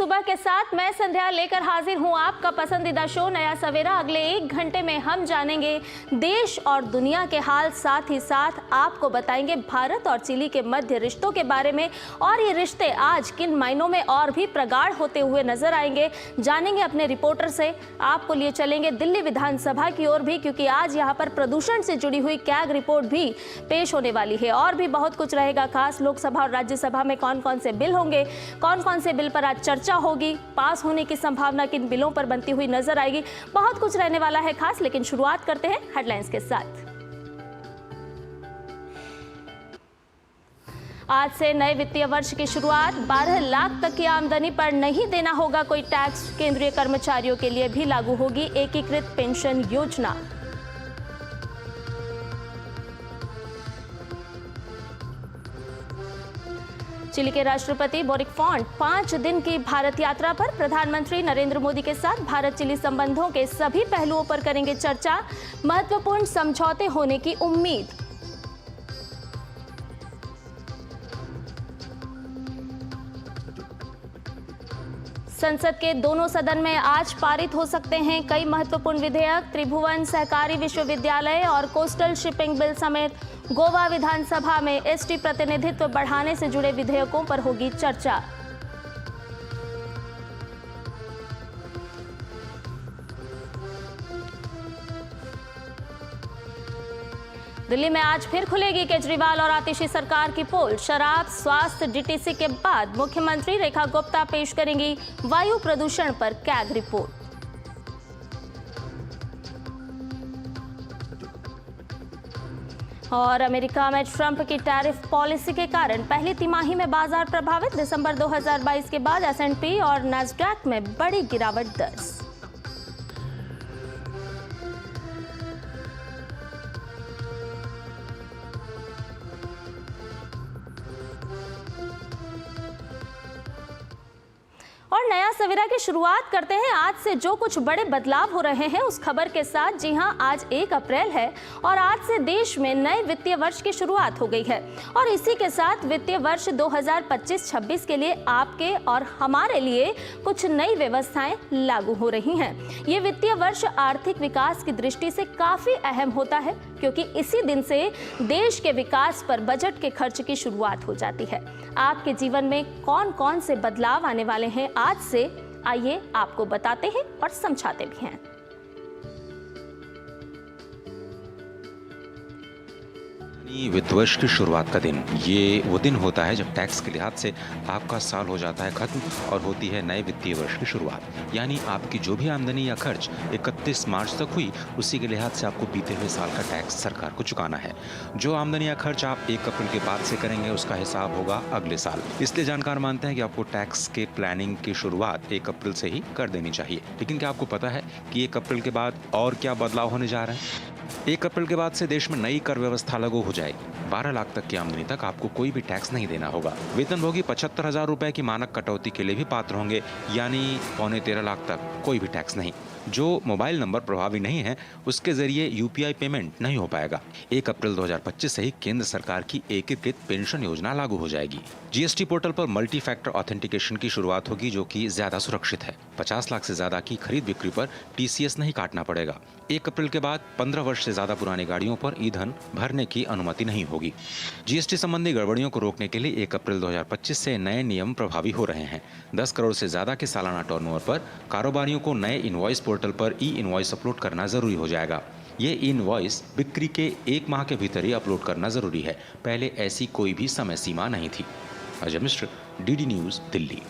सुबह के साथ मैं संध्या लेकर हाजिर हूं आपका पसंदीदा शो नया सवेरा। अगले 1 घंटे में हम जानेंगे देश और दुनिया के हाल, साथ ही साथ आपको बताएंगे भारत और चिली के मध्य रिश्तों के बारे में, और ये रिश्ते आज किन मायनों में और भी प्रगाढ़ होते हुए नजर आएंगे, जानेंगे अपने रिपोर्टर से। आपको लिए चलेंगे दिल्ली विधानसभा की ओर भी, क्योंकि आज यहाँ पर प्रदूषण से जुड़ी हुई कैग रिपोर्ट भी पेश होने वाली है। और भी बहुत कुछ रहेगा खास। लोकसभा और राज्यसभा में कौन कौन से बिल होंगे, कौन कौन से बिल पर आज चर्चा होगी, पास होने की संभावना किन बिलों पर बनती हुई नजर आएगी, बहुत कुछ रहने वाला है खास। लेकिन शुरुआत करते हैं हेडलाइंस के साथ। आज से नए वित्तीय वर्ष की शुरुआत। 12 लाख तक की आमदनी पर नहीं देना होगा कोई टैक्स। केंद्रीय कर्मचारियों के लिए भी लागू होगी एकीकृत पेंशन योजना। चिली के राष्ट्रपति बोरिक फॉन्ट 5 दिन की भारत यात्रा पर। प्रधानमंत्री नरेंद्र मोदी के साथ भारत चिली संबंधों के सभी पहलुओं पर करेंगे चर्चा। महत्वपूर्ण समझौते होने की उम्मीद। संसद के दोनों सदन में आज पारित हो सकते हैं कई महत्वपूर्ण विधेयक। त्रिभुवन सहकारी विश्वविद्यालय और कोस्टल शिपिंग बिल समेत गोवा विधानसभा में एसटी प्रतिनिधित्व बढ़ाने से जुड़े विधेयकों पर होगी चर्चा। दिल्ली में आज फिर खुलेगी केजरीवाल और आतिशी सरकार की पोल। शराब, स्वास्थ्य, डीटीसी के बाद मुख्यमंत्री रेखा गुप्ता पेश करेंगी वायु प्रदूषण पर कैग रिपोर्ट। और अमेरिका में ट्रंप की टैरिफ पॉलिसी के कारण पहली तिमाही में बाजार प्रभावित। दिसंबर 2022 के बाद एस&पी और नैस्डैक में बड़ी गिरावट दर्ज। और नया सवेरा की शुरुआत करते हैं आज से जो कुछ बड़े बदलाव हो रहे हैं उस खबर के साथ। जी हां, आज 1 अप्रैल है और आज से देश में नए वित्तीय वर्ष की शुरुआत हो गई है। और इसी के साथ वित्तीय वर्ष 2025-26 के लिए आपके और हमारे लिए कुछ नई व्यवस्थाएं लागू हो रही हैं। ये वित्तीय वर्ष आर्थिक विकास की दृष्टि से काफी अहम होता है, क्योंकि इसी दिन से देश के विकास पर बजट के खर्च की शुरुआत हो जाती है। आपके जीवन में कौन कौन से बदलाव आने वाले हैं आज से, आइए आपको बताते हैं और समझाते भी हैं। वित्त वर्ष की शुरुआत का दिन, ये वो दिन होता है जब टैक्स के लिहाज से आपका साल हो जाता है खत्म और होती है नए वित्तीय वर्ष की शुरुआत। यानी आपकी जो भी आमदनी या खर्च 31 मार्च तक हुई, उसी के लिहाज से आपको बीते हुए साल का टैक्स सरकार को चुकाना है। जो आमदनी या खर्च आप 1 अप्रैल के बाद से करेंगे उसका हिसाब होगा अगले साल। इसलिए जानकार मानते हैं कि आपको टैक्स के प्लानिंग की शुरुआत 1 अप्रैल से ही कर देनी चाहिए। लेकिन क्या आपको पता है कि 1 अप्रैल के बाद और क्या बदलाव होने जा रहे हैं? 1 अप्रैल के बाद से देश में नई कर व्यवस्था लागू हो जाएगी। 12 लाख तक की आमदनी तक आपको कोई भी टैक्स नहीं देना होगा। वेतनभोगी 75,000 रुपए की मानक कटौती के लिए भी पात्र होंगे, यानी 13.25 लाख तक कोई भी टैक्स नहीं। जो मोबाइल नंबर प्रभावी नहीं है उसके जरिए यूपीआई पेमेंट नहीं हो पाएगा। 1 अप्रैल 2025 से ही केंद्र सरकार की एकीकृत पेंशन योजना लागू हो जाएगी। जीएसटी पोर्टल पर मल्टी फैक्टर ऑथेंटिकेशन की शुरुआत होगी, जो कि ज्यादा सुरक्षित है। 50 लाख से ज्यादा की खरीद बिक्री पर टीसीएस नहीं काटना पड़ेगा। 1 अप्रैल के बाद 15 वर्ष से ज्यादा पुरानी गाड़ियों पर ईंधन भरने की अनुमति नहीं होगी। जीएसटी संबंधी गड़बड़ियों को रोकने के लिए 1 अप्रैल 2025 से नए नियम प्रभावी हो रहे हैं। 10 करोड़ से ज्यादा के सालाना टर्नओवर पर कारोबारियों को नए इनवॉइस पोर्टल पर ई इनवॉइस अपलोड करना जरूरी हो जाएगा। ये इनवॉइस बिक्री के 1 माह के भीतर ही अपलोड करना जरूरी है। पहले ऐसी कोई भी समय सीमा नहीं थी। Ajay Mishra, DD news, Delhi.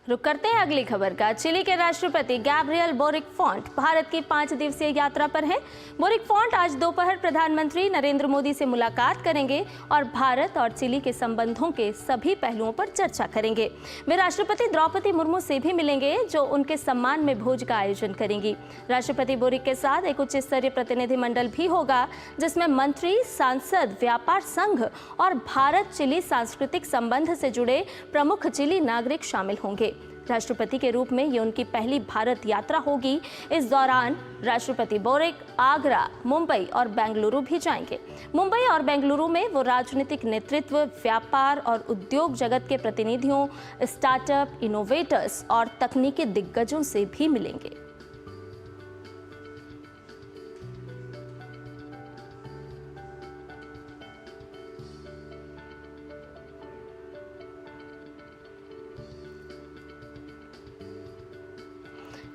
रुक करते हैं अगली खबर का। चिली के राष्ट्रपति गैब्रियल बोरिक फॉन्ट भारत की 5 दिवसीय यात्रा पर हैं। बोरिक फॉन्ट आज दोपहर प्रधानमंत्री नरेंद्र मोदी से मुलाकात करेंगे और भारत और चिली के संबंधों के सभी पहलुओं पर चर्चा करेंगे। वे राष्ट्रपति द्रौपदी मुर्मू से भी मिलेंगे, जो उनके सम्मान में भोज का आयोजन करेंगी। राष्ट्रपति बोरिक के साथ एक उच्च स्तरीय प्रतिनिधिमंडल भी होगा, जिसमें मंत्री, सांसद, व्यापार संघ और भारत चिली सांस्कृतिक संबंध से जुड़े प्रमुख चिली नागरिक शामिल होंगे। राष्ट्रपति के रूप में ये उनकी पहली भारत यात्रा होगी। इस दौरान राष्ट्रपति बोरिक आगरा, मुंबई और बेंगलुरु भी जाएंगे। मुंबई और बेंगलुरु में वो राजनीतिक नेतृत्व, व्यापार और उद्योग जगत के प्रतिनिधियों, स्टार्टअप, इनोवेटर्स और तकनीकी दिग्गजों से भी मिलेंगे।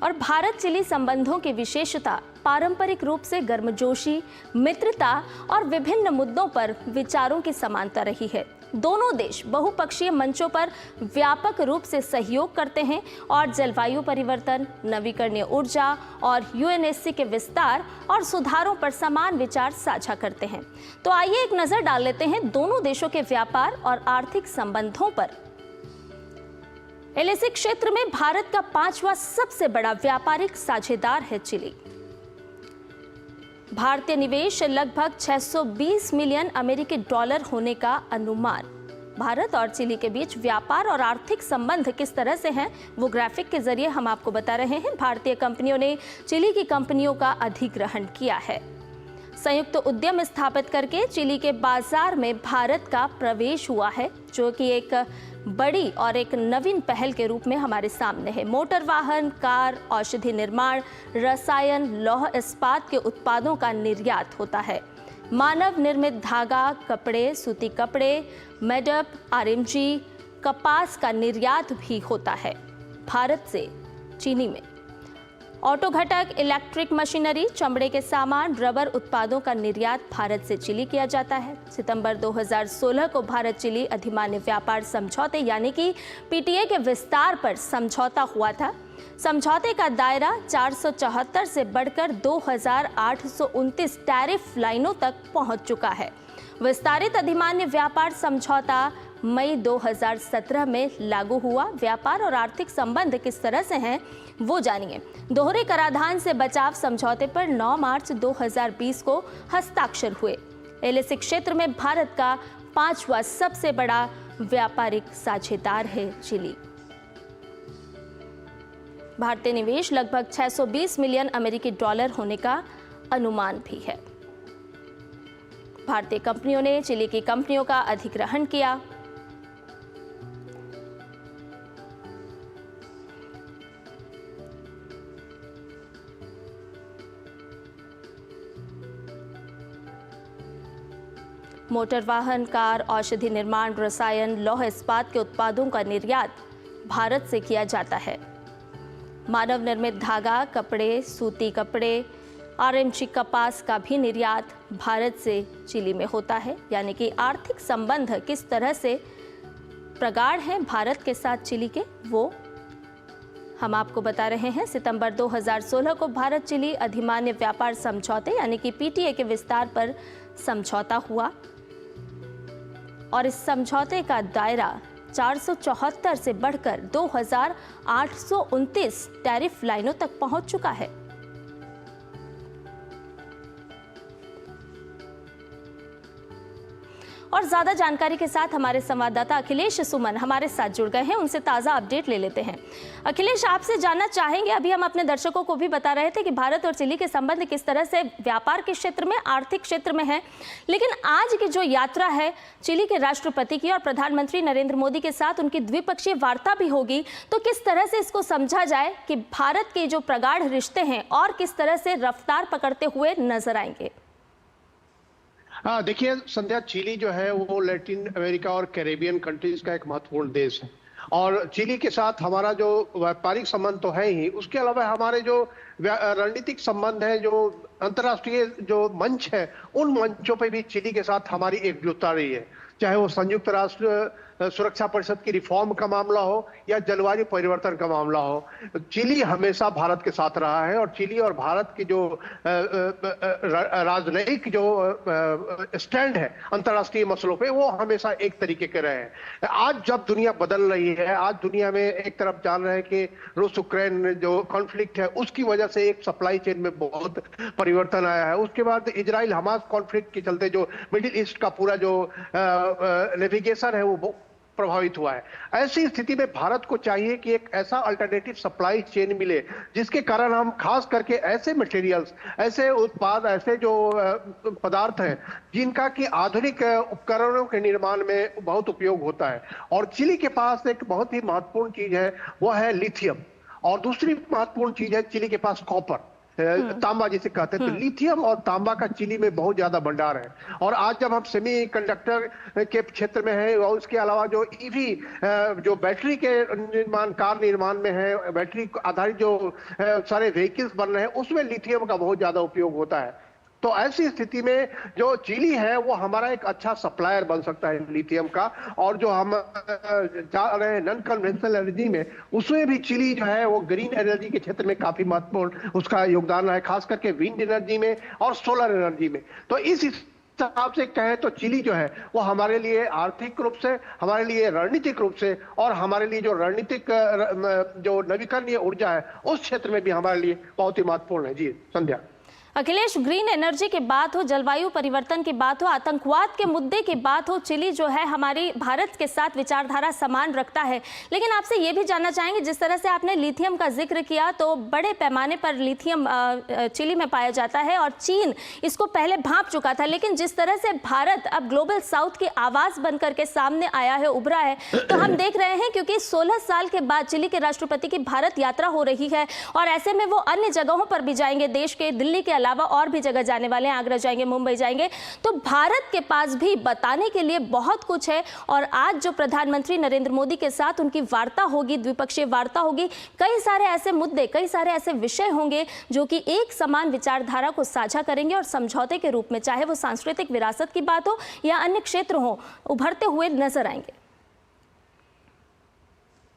और भारत चिली संबंधों की विशेषता पारंपरिक रूप से गर्मजोशी, मित्रता और विभिन्न मुद्दों पर विचारों की समानता रही है। दोनों देश बहुपक्षीय मंचों पर व्यापक रूप से सहयोग करते हैं और जलवायु परिवर्तन, नवीकरणीय ऊर्जा और यूएनएससी के विस्तार और सुधारों पर समान विचार साझा करते हैं। तो आइए एक नजर डाल लेते हैं दोनों देशों के व्यापार और आर्थिक संबंधों पर। एलएसी क्षेत्र में भारत का 5वां सबसे बड़ा व्यापारिक साझेदार है चिली। भारतीय निवेश लगभग 620 मिलियन अमेरिकी डॉलर होने का अनुमान। भारत और चिली के बीच व्यापार और आर्थिक संबंध किस तरह से हैं, वो ग्राफिक के जरिए हम आपको बता रहे हैं। भारतीय कंपनियों ने चिली की कंपनियों का अधिग्रहण किया है। संयुक्त उद्यम स्थापित करके चिली के बाजार में भारत का प्रवेश हुआ है, जो कि एक बड़ी और एक नवीन पहल के रूप में हमारे सामने है। मोटर वाहन, कार, औषधि निर्माण, रसायन, लौह इस्पात के उत्पादों का निर्यात होता है। मानव निर्मित धागा, कपड़े, सूती कपड़े, मेडप, आरएमजी, कपास का निर्यात भी होता है भारत से चीनी में। ऑटो घटक, इलेक्ट्रिक मशीनरी, चमड़े के सामान, रबर उत्पादों का निर्यात भारत से चिली किया जाता है। सितंबर 2016 को भारत चिली अधिमान्य व्यापार समझौते यानी कि पीटीए के विस्तार पर समझौता हुआ था। समझौते का दायरा 474 से बढ़कर 2829 टैरिफ लाइनों तक पहुंच चुका है। विस्तारित अधिमान्य व्यापार समझौता मई 2017 में लागू हुआ। व्यापार और आर्थिक संबंध किस तरह से हैं, वो जानिए। दोहरे कराधान से बचाव समझौते पर 9 मार्च 2020 को हस्ताक्षर हुए। एलएसी क्षेत्र में भारत का 5वां सबसे बड़ा व्यापारिक साझेदार है चिली। भारतीय निवेश लगभग 620 मिलियन अमेरिकी डॉलर होने का अनुमान भी है। भारतीय कंपनियों ने चिली की कंपनियों का अधिग्रहण किया। मोटर वाहन, कार, औषधि निर्माण, रसायन, लौह इस्पात के उत्पादों का निर्यात भारत से किया जाता है। मानव निर्मित धागा, कपड़े, सूती कपड़े, आरएमजी कपास का भी निर्यात भारत से चिली में होता है। यानी कि आर्थिक संबंध किस तरह से प्रगाढ़ हैं भारत के साथ चिली के, वो हम आपको बता रहे हैं। सितंबर 2016 को भारत चिली अधिमान्य व्यापार समझौते यानी कि पीटीए के विस्तार पर समझौता हुआ और इस समझौते का दायरा 474 से बढ़कर 2829 टैरिफ लाइनों तक पहुंच चुका है। और ज्यादा जानकारी के साथ हमारे संवाददाता अखिलेश सुमन हमारे साथ जुड़ गए हैं, उनसे ताजा अपडेट ले लेते हैं। अखिलेश, आपसे जानना चाहेंगे, अभी हम अपने दर्शकों को भी बता रहे थे कि भारत और चिली के संबंध किस तरह से व्यापार के क्षेत्र में, आर्थिक क्षेत्र में है, लेकिन आज की जो यात्रा है चिली के राष्ट्रपति की और प्रधानमंत्री नरेंद्र मोदी के साथ उनकी द्विपक्षीय वार्ता भी होगी, तो किस तरह से इसको समझा जाए कि भारत के जो प्रगाढ़ रिश्ते हैं और किस तरह से रफ्तार पकड़ते हुए नजर आएंगे? हाँ, देखिए संध्या, चिली जो है वो लैटिन अमेरिका और कैरेबियन कंट्रीज का एक महत्वपूर्ण देश है और चिली के साथ हमारा जो व्यापारिक संबंध तो है ही, उसके अलावा हमारे जो रणनीतिक संबंध है, जो अंतर्राष्ट्रीय जो मंच है, उन मंचों पे भी चिली के साथ हमारी एकजुटता रही है। चाहे वो संयुक्त राष्ट्र सुरक्षा परिषद की रिफॉर्म का मामला हो या जलवायु परिवर्तन का मामला हो, चिली हमेशा भारत के साथ रहा है और चिली और भारत की जो राजनयिक जो स्टैंड है अंतर्राष्ट्रीय मसलों पे, वो हमेशा एक तरीके के रहे हैं। आज जब दुनिया बदल रही है, आज दुनिया में एक तरफ जान रहे हैं कि रूस यूक्रेन जो कॉन्फ्लिक्ट है उसकी वजह से एक सप्लाई चेन में बहुत परिवर्तन आया है। उसके बाद इजराइल हमास कॉन्फ्लिक्ट के चलते जो मिडिल ईस्ट का पूरा जो नेविगेशन है वो प्रभावित हुआ है। ऐसी स्थिति में भारत को चाहिए कि एक ऐसा अल्टरनेटिव सप्लाई चेन मिले जिसके कारण हम खास करके ऐसे मटेरियल्स, ऐसे उत्पाद, ऐसे जो पदार्थ हैं जिनका कि आधुनिक उपकरणों के निर्माण में बहुत उपयोग होता है। और चिली के पास एक बहुत ही महत्वपूर्ण चीज है, वह है लिथियम, और दूसरी महत्वपूर्ण चीज है चिली के पास कॉपर, तांबा जिसे कहते हैं। तो लिथियम और तांबा का चिली में बहुत ज्यादा भंडार है। और आज जब हम सेमी कंडक्टर के क्षेत्र में है और उसके अलावा जो ईवी, जो बैटरी के निर्माण, कार निर्माण में है, बैटरी आधारित जो सारे व्हीकल्स बन रहे हैं, उसमें लिथियम का बहुत ज्यादा उपयोग होता है। तो ऐसी स्थिति में जो चिली है वो हमारा एक अच्छा सप्लायर बन सकता है लिथियम का। और जो हम जा रहे हैं नॉन कन्वेंशनल एनर्जी में, उसमें भी चिली जो है वो ग्रीन एनर्जी के क्षेत्र में काफी महत्वपूर्ण उसका योगदान है, खास करके विंड एनर्जी में और सोलर एनर्जी में। तो इस हिसाब से कहें तो चिली जो है वो हमारे लिए आर्थिक रूप से, हमारे लिए रणनीतिक रूप से, और हमारे लिए जो रणनीतिक जो नवीकरणीय ऊर्जा है उस क्षेत्र में भी हमारे लिए बहुत ही महत्वपूर्ण है। जी संध्या। अखिलेश, ग्रीन एनर्जी की बात हो, जलवायु परिवर्तन की बात हो, आतंकवाद के मुद्दे की बात हो, चिली जो है हमारी भारत के साथ विचारधारा समान रखता है। लेकिन आपसे ये भी जानना चाहेंगे, जिस तरह से आपने लिथियम का जिक्र किया, तो बड़े पैमाने पर लिथियम चिली में पाया जाता है और चीन इसको पहले भांप चुका था। लेकिन जिस तरह से भारत अब ग्लोबल साउथ की आवाज़ बन करके सामने आया है, उभरा है, तो हम देख रहे हैं क्योंकि 16 साल के बाद चिली के राष्ट्रपति की भारत यात्रा हो रही है और ऐसे में वो अन्य जगहों पर भी जाएंगे, देश के दिल्ली के अलावा और भी जगह जाने वाले हैं, आगरा जाएंगे, मुंबई जाएंगे। तो भारत के पास भी बताने के लिए बहुत कुछ है। और आज जो प्रधानमंत्री नरेंद्र मोदी के साथ उनकी वार्ता होगी, द्विपक्षीय वार्ता होगी, कई सारे ऐसे मुद्दे, कई सारे ऐसे विषय होंगे जो कि एक समान विचारधारा को साझा करेंगे और समझौते के रूप में, चाहे वो सांस्कृतिक विरासत की बात हो या अन्य क्षेत्र हो, उभरते हुए नजर आएंगे।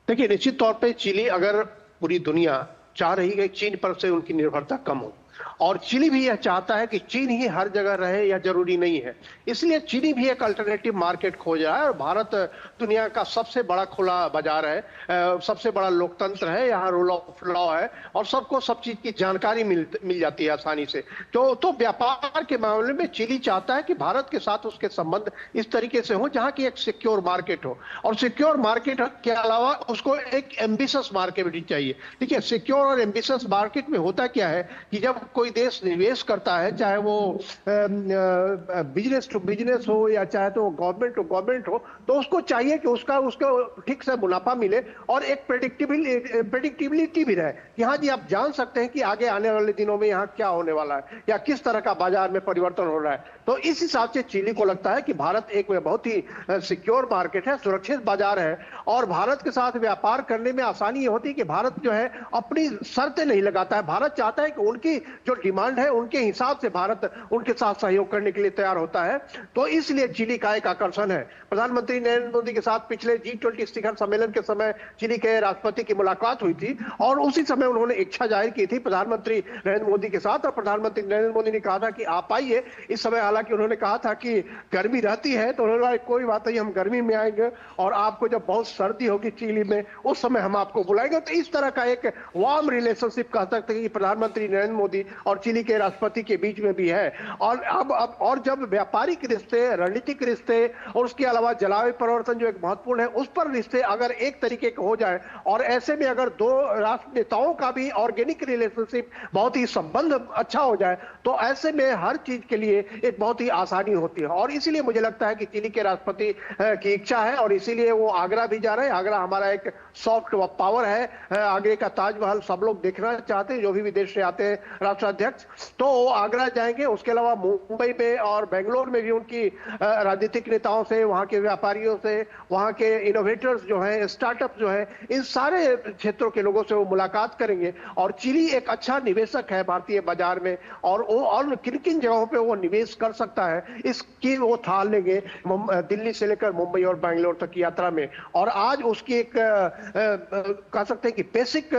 देखिए, निश्चित तौर पे चिली, अगर पूरी दुनिया चाह रही है चीन पर से उनकी निर्भरता कम हो, और चिली भी यह चाहता है कि चीन ही हर जगह रहे, यह जरूरी नहीं है, इसलिए चिली भी एक अल्टरनेटिव मार्केट खोज रहा है। और भारत दुनिया का सबसे बड़ा खुला बाजार है, सबसे बड़ा लोकतंत्र है, यहाँ रूल ऑफ लॉ है और सबको सब चीज की जानकारी मिल जाती है आसानी से। तो व्यापार के मामले में चिली चाहता है कि भारत के साथ उसके संबंध इस तरीके से हो जहाँ की एक सिक्योर मार्केट हो, और सिक्योर मार्केट के अलावा उसको एक एम्बिशियस मार्केट भी चाहिए। ठीक है, सिक्योर और एम्बिशियस मार्केट में होता क्या है कि जब कोई देश निवेश करता है, चाहे वो बिजनेस टू बिजनेस हो या चाहे तो गवर्नमेंट टू गवर्नमेंट हो, तो उसको चाहिए कि उसको ठीक से मुनाफा मिले और एक प्रेडिक्टिबिलिटी भी रहे कि हाँ जी, आप जान सकते हैं कि आगे आने वाले दिनों में यहाँ क्या होने वाला है या किस तरह का बाजार में परिवर्तन हो रहा है। तो इस हिसाब से चिली को लगता है कि भारत एक बहुत ही सिक्योर मार्केट है, सुरक्षित बाजार है, और भारत के साथ व्यापार करने में आसानी ये होती है कि भारत जो है अपनी शर्तें नहीं लगाता है। भारत चाहता है कि उनकी जो डिमांड है उनके हिसाब से भारत उनके साथ सहयोग करने के लिए तैयार होता है। तो इसलिए चिली का एक आकर्षण है। प्रधानमंत्री नरेंद्र मोदी के साथ पिछले G20 शिखर सम्मेलन के समय चिली के राष्ट्रपति की मुलाकात हुई थी और उसी समय उन्होंने इच्छा जाहिर की थी प्रधानमंत्री नरेंद्र मोदी के साथ, और प्रधानमंत्री नरेंद्र मोदी ने कहा था कि आप आइए। इस समय हालांकि उन्होंने कहा था कि गर्मी रहती है, तो उन्होंने कहा कोई बात नहीं, हम गर्मी में आएंगे और आपको जब बहुत सर्दी होगी चिली में उस समय हम आपको बुलाएंगे। तो इस तरह का एक वार्म रिलेशनशिप कह सकते हैं कि प्रधानमंत्री नरेंद्र मोदी और चिली के राष्ट्रपति के बीच में भी है। और अब और जब व्यापारिक रिश्ते, रणनीतिक रिश्ते और उसके अलावा जलवायु परिवर्तन जो एक महत्वपूर्ण है उस पर रिश्ते अगर एक तरीके के हो जाए, और ऐसे में अगर दो राष्ट्र नेताओं का भी ऑर्गेनिक रिलेशनशिप, बहुत ही संबंध अच्छा हो जाए, तो ऐसे में हर चीज के लिए एक बहुत ही आसानी होती है। और इसीलिए मुझे लगता है कि चिली के राष्ट्रपति की इच्छा है और इसीलिए वो आगरा भी जा रहे हैं। आगरा हमारा एक सॉफ्ट पावर है, आगरे का ताजमहल सब लोग देखना चाहते हैं, जो भी विदेश से आते हैं राष्ट्राध्यक्ष, तो वो आगरा जाएंगे। उसके अलावा मुंबई में और बेंगलोर में भी उनकी राजनीतिक नेताओं से, वहां के व्यापारियों से, वहां के इनोवेटर्स जो हैं, स्टार्टअप जो है, इन सारे क्षेत्रों के लोगों से वो मुलाकात करेंगे। और चिली एक अच्छा निवेशक है भारतीय बाजार में, और वो और किन किन जगहों पे वो निवेश कर सकता है इसकी वो थाल लेंगे दिल्ली से लेकर मुंबई और बेंगलोर तक की यात्रा में। और आज उसकी एक कह सकते हैं कि बेसिक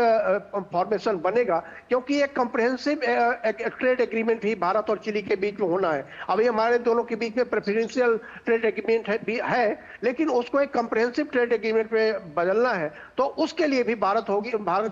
फॉर्मेशन बनेगा, क्योंकि एक कंप्रिहेंसिव ट्रेड एग्रीमेंट भी भारत और चिली के बीच में होना है। अभी हमारे दोनों के बीच में प्रेफरेंशियल ट्रेड एग्रीमेंट है, लेकिन उसको एक कम्प्रिहेंसिव ट्रेड एग्रीमेंट में बदलना है, तो उसके लिए भी भारत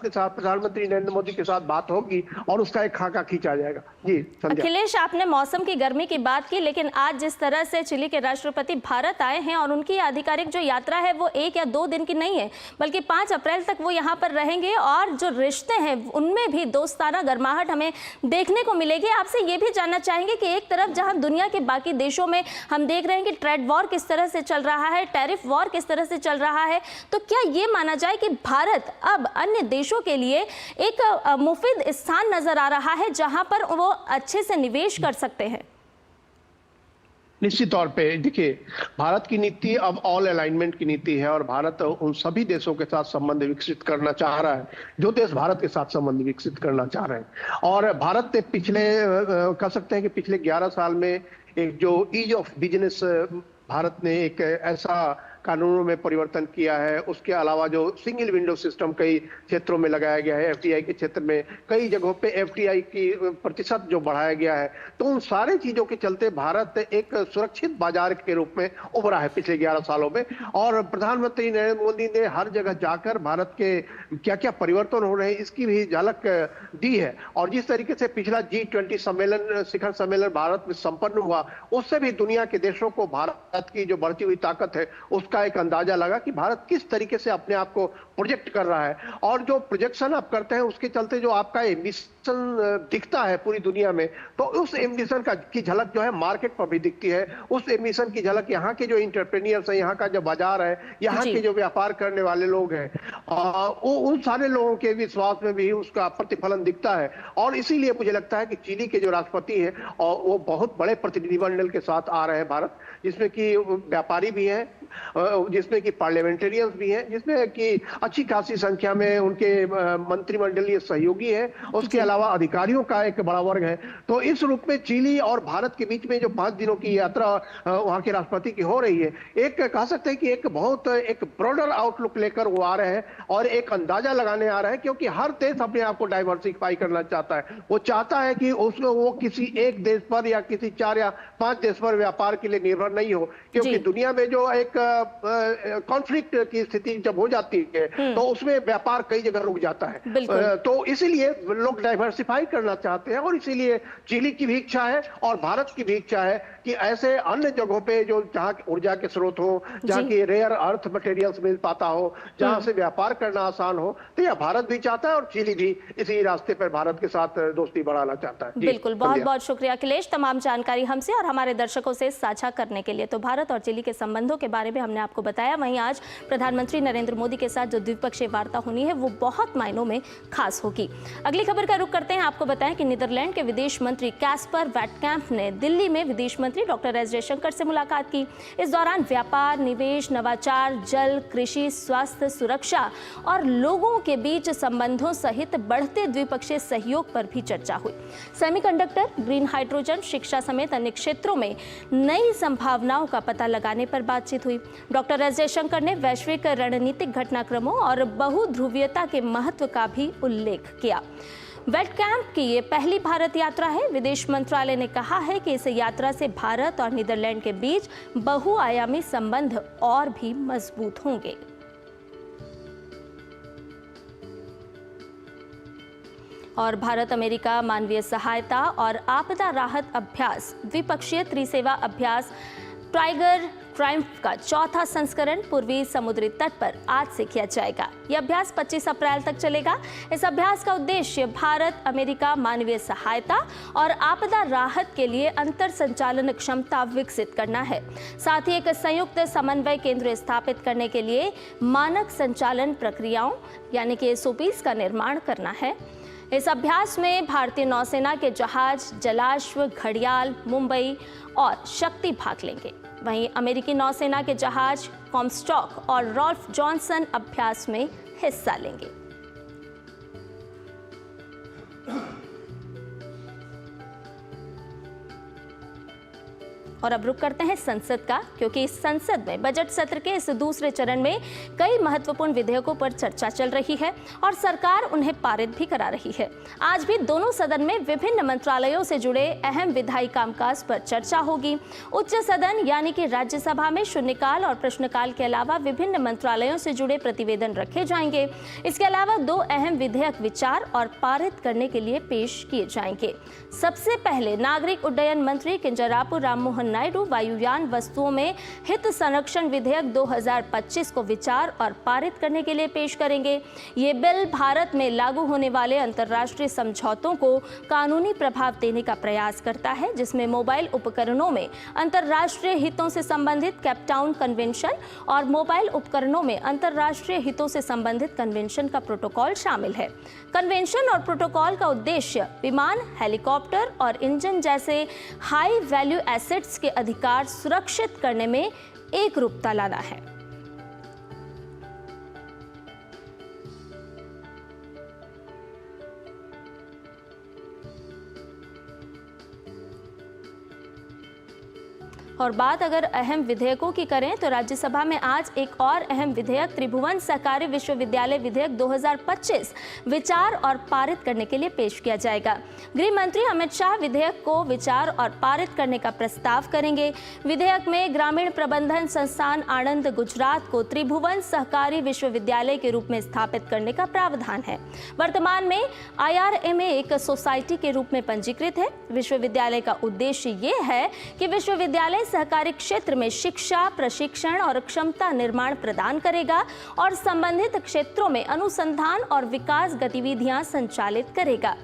के साथ प्रधानमंत्री नरेंद्र मोदी के साथ बात होगी और उसका एक खाका खींचा जाएगा। जी संध्या। अखिलेश, आपने मौसम की गर्मी की बात की, लेकिन आज जिस तरह से चिली के राष्ट्रपति भारत आए हैं और उनकी आधिकारिक जो यात्रा है वो 1 या 2 दिन की नहीं है, बल्कि 5 अप्रैल तक वो यहाँ पर रहेंगे और जो रिश्ते हैं उनमें भी दोस्ताना गर्माहट हमें देखने को मिलेगी। आपसे ये भी जानना चाहेंगे कि एक तरफ जहां दुनिया के बाकी देशों में हम देख रहे हैं कि ट्रेड वॉर किस तरह से चल रहा है, टैरिफ वॉर किस तरह से चल रहा है, तो क्या ये माना जाए कि भारत अब अन्य देशों के लिए एक मुफीद स्थान नजर आ रहा है जहां पर वो अच्छे से निवेश कर सकते हैं? निश्चित तौर पे देखिए, भारत की नीति अब ऑल अलाइनमेंट की नीति है और भारत उन सभी देशों के साथ संबंध विकसित करना चाह रहा है जो देश भारत के साथ संबंध विकसित करना चाह रहे हैं। और भारत ने कह सकते हैं कि पिछले 11 साल में एक जो ईज ऑफ बिजनेस भारत ने एक ऐसा कानूनों में परिवर्तन किया है, उसके अलावा जो सिंगल विंडो सिस्टम कई क्षेत्रों में लगाया गया है, एफडीआई के क्षेत्र में कई जगहों पे एफडीआई की प्रतिशत जो बढ़ाया गया है, तो उन सारे चीजों के चलते भारत एक सुरक्षित बाजार के रूप में उभरा है पिछले 11 सालों में। और प्रधानमंत्री नरेंद्र मोदी ने हर जगह जाकर भारत के क्या क्या परिवर्तन हो रहे हैं इसकी भी झलक दी है। और जिस तरीके से पिछला G20 सम्मेलन, शिखर सम्मेलन भारत में संपन्न हुआ, उससे भी दुनिया के देशों को भारत की जो बढ़ती हुई ताकत है उसका एक अंदाजा लगा कि भारत किस तरीके से अपने आप को प्रोजेक्ट कर रहा है। और जो प्रोजेक्शन आप करते हैं उसके चलते जो आपका एम्बिशन दिखता है पूरी दुनिया में, तो उस एम्बिशन की झलक जो है मार्केट पर भी दिखती है। उस एम्बिशन की झलक यहाँ के जो इंटरप्रेन्योर्स हैं, यहाँ का जो बाजार है, यहाँ के जो व्यापार करने वाले लोग हैं, उन सारे लोगों के विश्वास में भी उसका प्रतिफलन दिखता है। और इसीलिए मुझे लगता है कि चिली के जो राष्ट्रपति हैं और वो बहुत बड़े प्रतिनिधिमंडल के साथ आ रहे हैं भारत, जिसमें कि व्यापारी भी हैं, जिसमें कि पार्लियामेंटेरियंस भी हैं, जिसमें कि अच्छी खासी संख्या में उनके मंत्रिमंडलीय सहयोगी हैं, उसके अलावा अधिकारियों का एक बड़ा वर्ग है। तो इस रूप में चिली और भारत के बीच में जो 5 दिनों की यात्रा वहां के राष्ट्रपति की हो रही है, एक कह सकते हैं कि एक बहुत एक ब्रॉडर आउटलुक लेकर वो आ रहे हैं और एक अंदाजा लगाने आ रहे हैं, क्योंकि हर देश अपने आप को डाइवर्सिफाई करना चाहता है। वो चाहता है कि उसको वो किसी एक देश पर या किसी 4 या 5 देश पर व्यापार के लिए निर्भर नहीं हो, क्योंकि दुनिया में जो एक कॉन्फ्लिक्ट की स्थिति जब हो जाती है तो उसमें व्यापार कई जगह रुक जाता है। तो इसीलिए लोग डाइवर्सिफाई करना चाहते हैं और इसीलिए चिली की भी इच्छा है और भारत की भी इच्छा है कि ऐसे अन्य जगहों पे जो जहां ऊर्जा के स्रोत हो, जहां की रेयर अर्थ मटेरियल्स मिल पाता हो, जहां से व्यापार करना आसान हो, तो यह भारत भी चाहता है और चिली भी इसी रास्ते पर भारत के साथ दोस्ती बढ़ाना चाहता है। बिल्कुल, बहुत बहुत शुक्रिया अखिलेश, तमाम जानकारी हमसे और हमारे दर्शकों से साझा करने के लिए। तो भारत और चिली के संबंधों के बारे में हमने आपको बताया। वहीं आज प्रधानमंत्री नरेंद्र मोदी के साथ जो द्विपक्षीय वार्ता होनी है वो बहुत मायनों में खास होगी। अगली खबर का रुख करते हैं। आपको बताएं कि नीदरलैंड के विदेश मंत्री कैस्पर वेटकैम्प ने दिल्ली में विदेश मंत्री डॉक्टर एस जयशंकर से मुलाकात की। इस दौरान व्यापार, निवेश, नवाचार, जल, कृषि, स्वास्थ्य, सुरक्षा और लोगों के बीच संबंधों सहित बढ़ते द्विपक्षीय सहयोग पर भी चर्चा हुई। सेमीकंडक्टर, ग्रीन हाइड्रोजन, शिक्षा समेत अन्य क्षेत्रों में नई संभावनाओं का पता लगाने पर बातचीत हुई। डॉक्टर एस जयशंकर ने वैश्विक रणनीतिक घटनाक्रमों और बहुध्रुवीयता के महत्व का भी उल्लेख किया। वेटकैम्प की ये पहली भारत यात्रा है। विदेश मंत्रालय ने कहा है कि इस यात्रा से भारत और नीदरलैंड के बीच बहुआयामी संबंध और भी मजबूत होंगे। और भारत अमेरिका मानवीय सहायता और आपदा राहत अभ्यास द्विपक्षीय त्रिसेवा अभ्यास टाइगर ट्रायम्फ का चौथा संस्करण पूर्वी समुद्री तट पर आज से किया जाएगा। यह अभ्यास 25 अप्रैल तक चलेगा। इस अभ्यास का उद्देश्य भारत अमेरिका मानवीय सहायता और आपदा राहत के लिए अंतर संचालन क्षमता विकसित करना है। साथ ही एक संयुक्त समन्वय केंद्र स्थापित करने के लिए मानक संचालन प्रक्रियाओं यानी कि SOPs का निर्माण करना है। इस अभ्यास में भारतीय नौसेना के जहाज जलाश्व, घड़ियाल, मुंबई और शक्ति भाग लेंगे। वहीं अमेरिकी नौसेना के जहाज कॉमस्टॉक और रॉल्फ जॉनसन अभ्यास में हिस्सा लेंगे। और अब रुक करते हैं संसद का, क्योंकि इस संसद में बजट सत्र के इस दूसरे चरण में कई महत्वपूर्ण विधेयकों पर चर्चा चल रही है और सरकार उन्हें पारित भी करा रही है। आज भी दोनों सदन में विभिन्न मंत्रालयों से जुड़े अहम विधायी कामकाज पर चर्चा होगी। उच्च सदन यानी कि राज्यसभा में शून्यकाल और प्रश्नकाल के अलावा विभिन्न मंत्रालयों से जुड़े प्रतिवेदन रखे जाएंगे। इसके अलावा 2 अहम विधेयक विचार और पारित करने के लिए पेश किए जाएंगे। सबसे पहले नागरिक उड्डयन मंत्री किंजरापु राममोहन नायडू वायुयान वस्तुओं में हित संरक्षण विधेयक 2025 को विचार और पारित करने के लिए पेश करेंगे। ये बिल भारत में लागू होने वाले अंतर्राष्ट्रीय समझौतों को कानूनी प्रभाव देने का प्रयास करता है, जिसमें मोबाइल उपकरणों में अंतर्राष्ट्रीय हितों से संबंधित केप टाउन कन्वेंशन और मोबाइल उपकरणों में अंतर्राष्ट्रीय हितों से संबंधित कन्वेंशन का प्रोटोकॉल शामिल है। कन्वेंशन और प्रोटोकॉल का उद्देश्य विमान, हेलीकॉप्टर और इंजन जैसे हाई वैल्यू एसेट्स के अधिकार सुरक्षित करने में एकरूपता लाना है। और बात अगर अहम विधेयकों की करें तो राज्यसभा में आज एक और अहम विधेयक त्रिभुवन सहकारी विश्वविद्यालय विधेयक 2025 विचार और पारित करने के लिए पेश किया जाएगा। गृह मंत्री अमित शाह विधेयक को विचार और पारित करने का प्रस्ताव करेंगे। विधेयक में ग्रामीण प्रबंधन संस्थान आणंद गुजरात को त्रिभुवन सहकारी विश्वविद्यालय के रूप में स्थापित करने का प्रावधान है। वर्तमान में IRMA एक सोसाइटी के रूप में पंजीकृत है। विश्वविद्यालय का उद्देश्य ये है कि विश्वविद्यालय सहकारी क्षेत्र में शिक्षा, प्रशिक्षण और क्षमता निर्माण प्रदान करेगा और संबंधित क्षेत्रों में अनुसंधान और विकास गतिविधियां संचालित करेगा।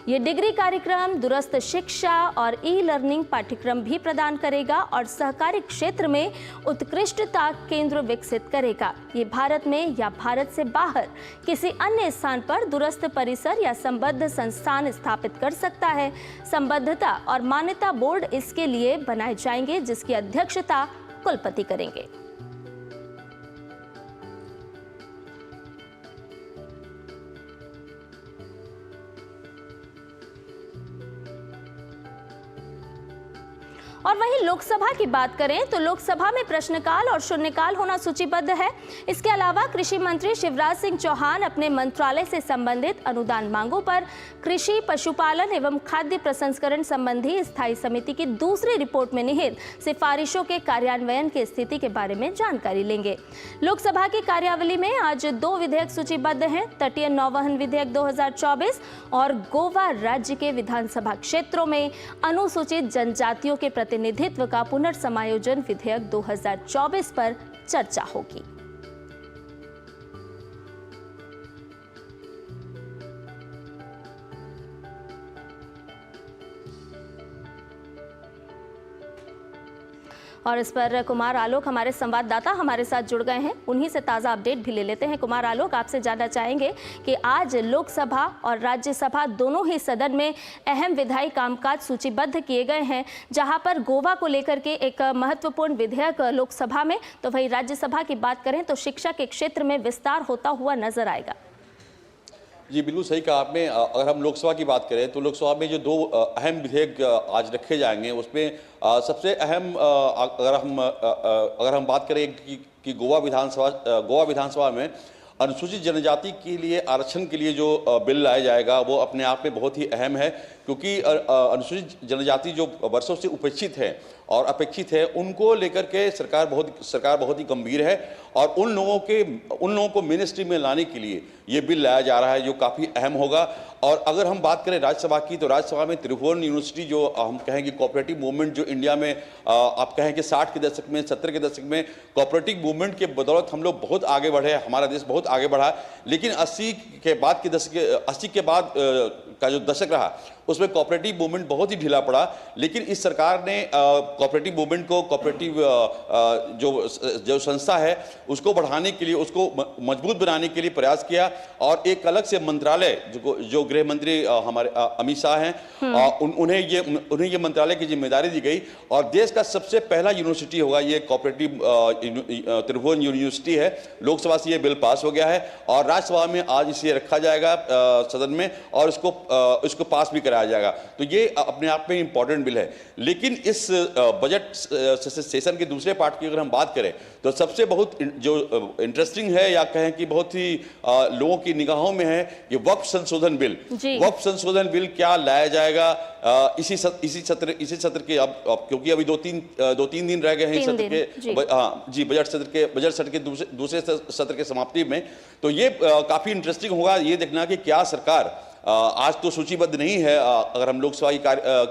ये डिग्री कार्यक्रम, दूरस्थ शिक्षा और ई-लर्निंग पाठ्यक्रम भी प्रदान करेगा और सहकारी क्षेत्र में उत्कृष्टता केंद्र विकसित करेगा। ये भारत में या भारत से बाहर किसी अन्य स्थान पर दूरस्थ परिसर या संबद्ध संस्थान स्थापित कर सकता है। संबद्धता और मान्यता बोर्ड इसके लिए बनाए जाएंगे, जिसकी अध्यक्षता कुलपति करेंगे। और वहीं लोकसभा की बात करें तो लोकसभा में प्रश्नकाल और शून्यकाल होना सूचीबद्ध है। इसके अलावा कृषि मंत्री शिवराज सिंह चौहान अपने मंत्रालय से संबंधित अनुदान मांगों पर कृषि, पशुपालन एवं खाद्य प्रसंस्करण संबंधी स्थायी समिति की दूसरी रिपोर्ट में निहित सिफारिशों के कार्यान्वयन की स्थिति के बारे में जानकारी लेंगे। लोकसभा की कार्यावली में आज 2 विधेयक सूचीबद्ध हैं, तटीय नौवहन विधेयक 2024 और गोवा राज्य के विधानसभा क्षेत्रों में अनुसूचित जनजातियों के प्रतिनिधित्व का पुनर्समायोजन विधेयक 2024 पर चर्चा होगी। और इस पर कुमार आलोक हमारे संवाददाता हमारे साथ जुड़ गए हैं, उन्हीं से ताज़ा अपडेट भी ले लेते हैं। कुमार आलोक, आपसे जानना चाहेंगे कि आज लोकसभा और राज्यसभा दोनों ही सदन में अहम विधायी कामकाज सूचीबद्ध किए गए हैं, जहां पर गोवा को लेकर के एक महत्वपूर्ण विधेयक लोकसभा में, तो वहीं राज्यसभा की बात करें तो शिक्षा के क्षेत्र में विस्तार होता हुआ नजर आएगा। जी बिल्कुल सही कहा आपने। अगर हम लोकसभा की बात करें तो लोकसभा में जो 2 अहम विधेयक आज रखे जाएंगे उसमें सबसे अहम अगर हम बात करें कि गोवा विधानसभा में अनुसूचित जनजाति के लिए आरक्षण के लिए जो बिल लाया जाएगा वो अपने आप में बहुत ही अहम है, क्योंकि अनुसूचित जनजाति जो वर्षों से उपेक्षित है और अपेक्षित है, उनको लेकर के सरकार बहुत ही गंभीर है और उन लोगों को मेन स्ट्रीम में लाने के लिए ये बिल लाया जा रहा है, जो काफ़ी अहम होगा। और अगर हम बात करें राज्यसभा की, तो राज्यसभा में त्रिभुवन यूनिवर्सिटी, जो हम कहेंगे कोऑपरेटिव मूवमेंट, जो इंडिया में आप कहें कि 60 के दशक में, 70 के दशक में कोऑपरेटिव मूवमेंट के बदौलत हम लोग बहुत आगे बढ़े, हमारा देश बहुत आगे बढ़ा। लेकिन 80 के बाद का जो दशक रहा उसमें कोऑपरेटिव मूवमेंट बहुत ही ढीला पड़ा। लेकिन इस सरकार ने कोऑपरेटिव मूवमेंट को, कोऑपरेटिव जो संस्था है उसको बढ़ाने के लिए, उसको मजबूत बनाने के लिए प्रयास किया और एक अलग से मंत्रालय जो गृह मंत्री हमारे अमित शाह हैं, उन्हें ये मंत्रालय की जिम्मेदारी दी गई और देश का सबसे पहला यूनिवर्सिटी होगा ये कोऑपरेटिव त्रिभुवन यूनिवर्सिटी है। लोकसभा से ये बिल पास हो गया है और राज्यसभा में आज इसे रखा जाएगा सदन में और इसको पास भी कराया जाएगा। तो ये अपने आप में इंपॉर्टेंट बिल है। लेकिन इस बजट सेशन के दूसरे पार्ट की अगर हम बात करें तो सबसे बहुत जो इंटरेस्टिंग है या कहें कि बहुत ही लोगों की निगाहों में है ये वक्फ संशोधन बिल। वक्फ संशोधन बिल क्या लाया जाएगा इसी सत्र के अब क्योंकि अभी दो तीन दिन रह गए हैं सत्र के बजट सत्र के दूसरे सत्र के समाप्ति में। तो ये काफी इंटरेस्टिंग होगा ये देखना कि क्या सरकार आज तो सूचीबद्ध नहीं है, अगर हम लोकसभा की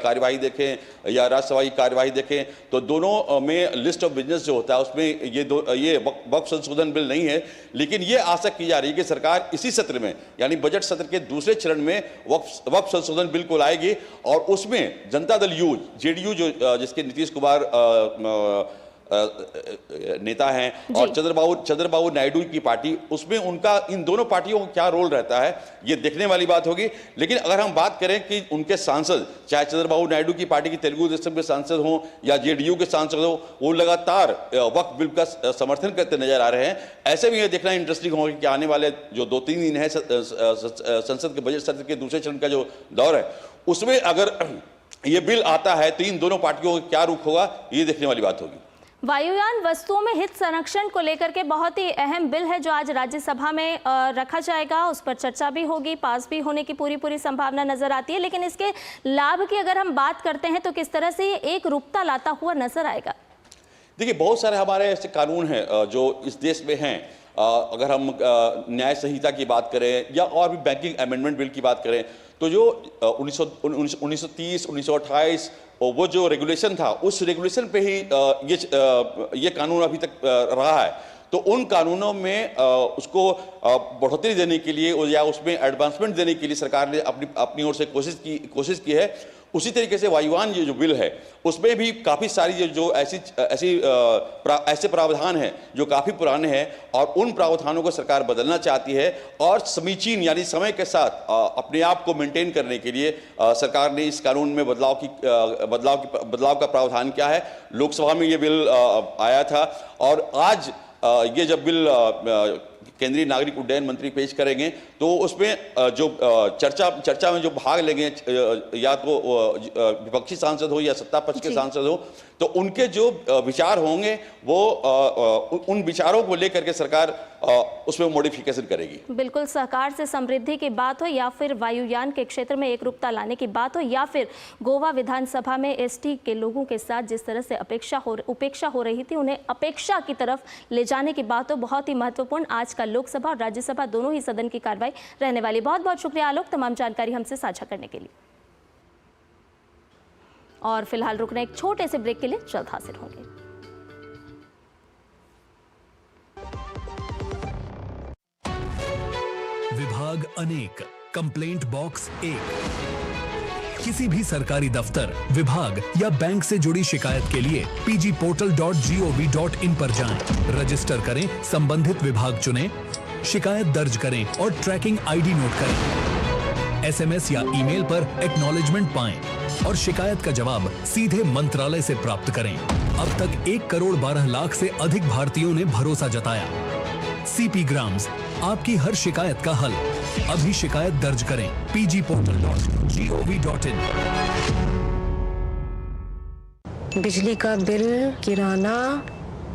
कार्यवाही देखें या राज्यसभा की कार्यवाही देखें तो दोनों में लिस्ट ऑफ बिजनेस जो होता है उसमें ये वक्फ संशोधन बिल नहीं है। लेकिन ये आशा की जा रही है कि सरकार इसी सत्र में यानी बजट सत्र के दूसरे चरण में वक्फ संशोधन बिल को लाएगी और उसमें जनता दल यू जेडीयू जो जिसके नीतीश कुमार नेता हैं और चंद्रबाबू नायडू की पार्टी, उसमें उनका इन दोनों पार्टियों का क्या रोल रहता है ये देखने वाली बात होगी। लेकिन अगर हम बात करें कि उनके सांसद चाहे चंद्रबाबू नायडू की पार्टी की तेलुगु देशम के सांसद हों या जेडीयू के सांसद हों वो लगातार वक्फ बिल का समर्थन करते नजर आ रहे हैं। ऐसे में यह देखना इंटरेस्टिंग होगा कि आने वाले जो 2-3 दिन है संसद के बजट सत्र के दूसरे चरण का जो दौर है उसमें अगर ये बिल आता है तो इन दोनों पार्टियों का क्या रुख होगा ये देखने वाली बात होगी। वायुयान वस्तुओं में हित संरक्षण को लेकर के बहुत ही अहम बिल है जो आज राज्यसभा में रखा जाएगा, उस पर चर्चा भी होगी, पास भी होने की पूरी संभावना नजर आती है। लेकिन इसके लाभ की अगर हम बात करते हैं तो किस तरह से ये एक रूपता लाता हुआ नजर आएगा? देखिए बहुत सारे हमारे ऐसे कानून हैं जो इस देश में हैं। अगर हम न्याय संहिता की बात करें या और भी बैंकिंग अमेंडमेंट बिल की बात करें तो जो 1930, 1928 वो जो रेगुलेशन था उस रेगुलेशन पे ही ये कानून अभी तक रहा है। तो उन कानूनों में उसको बढ़ोतरी देने के लिए या उसमें एडवांसमेंट देने के लिए सरकार ने अपनी ओर से कोशिश की है। उसी तरीके से वायुयान जो बिल है उसमें भी काफ़ी सारी जो ऐसे प्रावधान हैं जो काफ़ी पुराने हैं और उन प्रावधानों को सरकार बदलना चाहती है और समीचीन यानी समय के साथ अपने आप को मेंटेन करने के लिए सरकार ने इस कानून में बदलाव का प्रावधान किया है। लोकसभा में ये बिल आया था और आज ये जब बिल केंद्रीय नागरिक उड्डयन मंत्री पेश करेंगे तो उसमें जो चर्चा में जो भाग लेंगे या तो विपक्षी सांसद हो या सत्ता पक्ष के सांसद हो तो उनके जो विचार होंगे वो उन विचारों को लेकर के सरकार उसमें मॉडिफिकेशन करेगी। बिल्कुल, सहकार से समृद्धि की बात हो या फिर वायुयान के क्षेत्र में एकरूपता लाने की बात हो या फिर गोवा विधानसभा में एसटी के लोगों के साथ जिस तरह से उपेक्षा हो रही थी उन्हें अपेक्षा की तरफ ले जाने की बात हो, बहुत ही महत्वपूर्ण आज का लोकसभा और राज्यसभा दोनों ही सदन की कार्रवाई रहने वाली। बहुत बहुत शुक्रिया आलोक तमाम जानकारी हमसे साझा करने के लिए। और फिलहाल रुकने एक छोटे से ब्रेक के लिए जल्द हाजिर होंगे। विभाग अनेक, कंप्लेंट बॉक्स 1। किसी भी सरकारी दफ्तर, विभाग या बैंक से जुड़ी शिकायत के लिए pgportal.gov.in पर जाएं, रजिस्टर करें, संबंधित विभाग चुनें, शिकायत दर्ज करें और ट्रैकिंग आईडी नोट करें। एसएमएस या ईमेल पर एक्नॉलेजमेंट पाएं और शिकायत का जवाब सीधे मंत्रालय से प्राप्त करें। अब तक 1 करोड़ 12 लाख से अधिक भारतीयों ने भरोसा जताया। सीपी ग्राम्स, आपकी हर शिकायत का हल। अभी शिकायत दर्ज करें pgportal.gov.in। बिजली का बिल, किराना,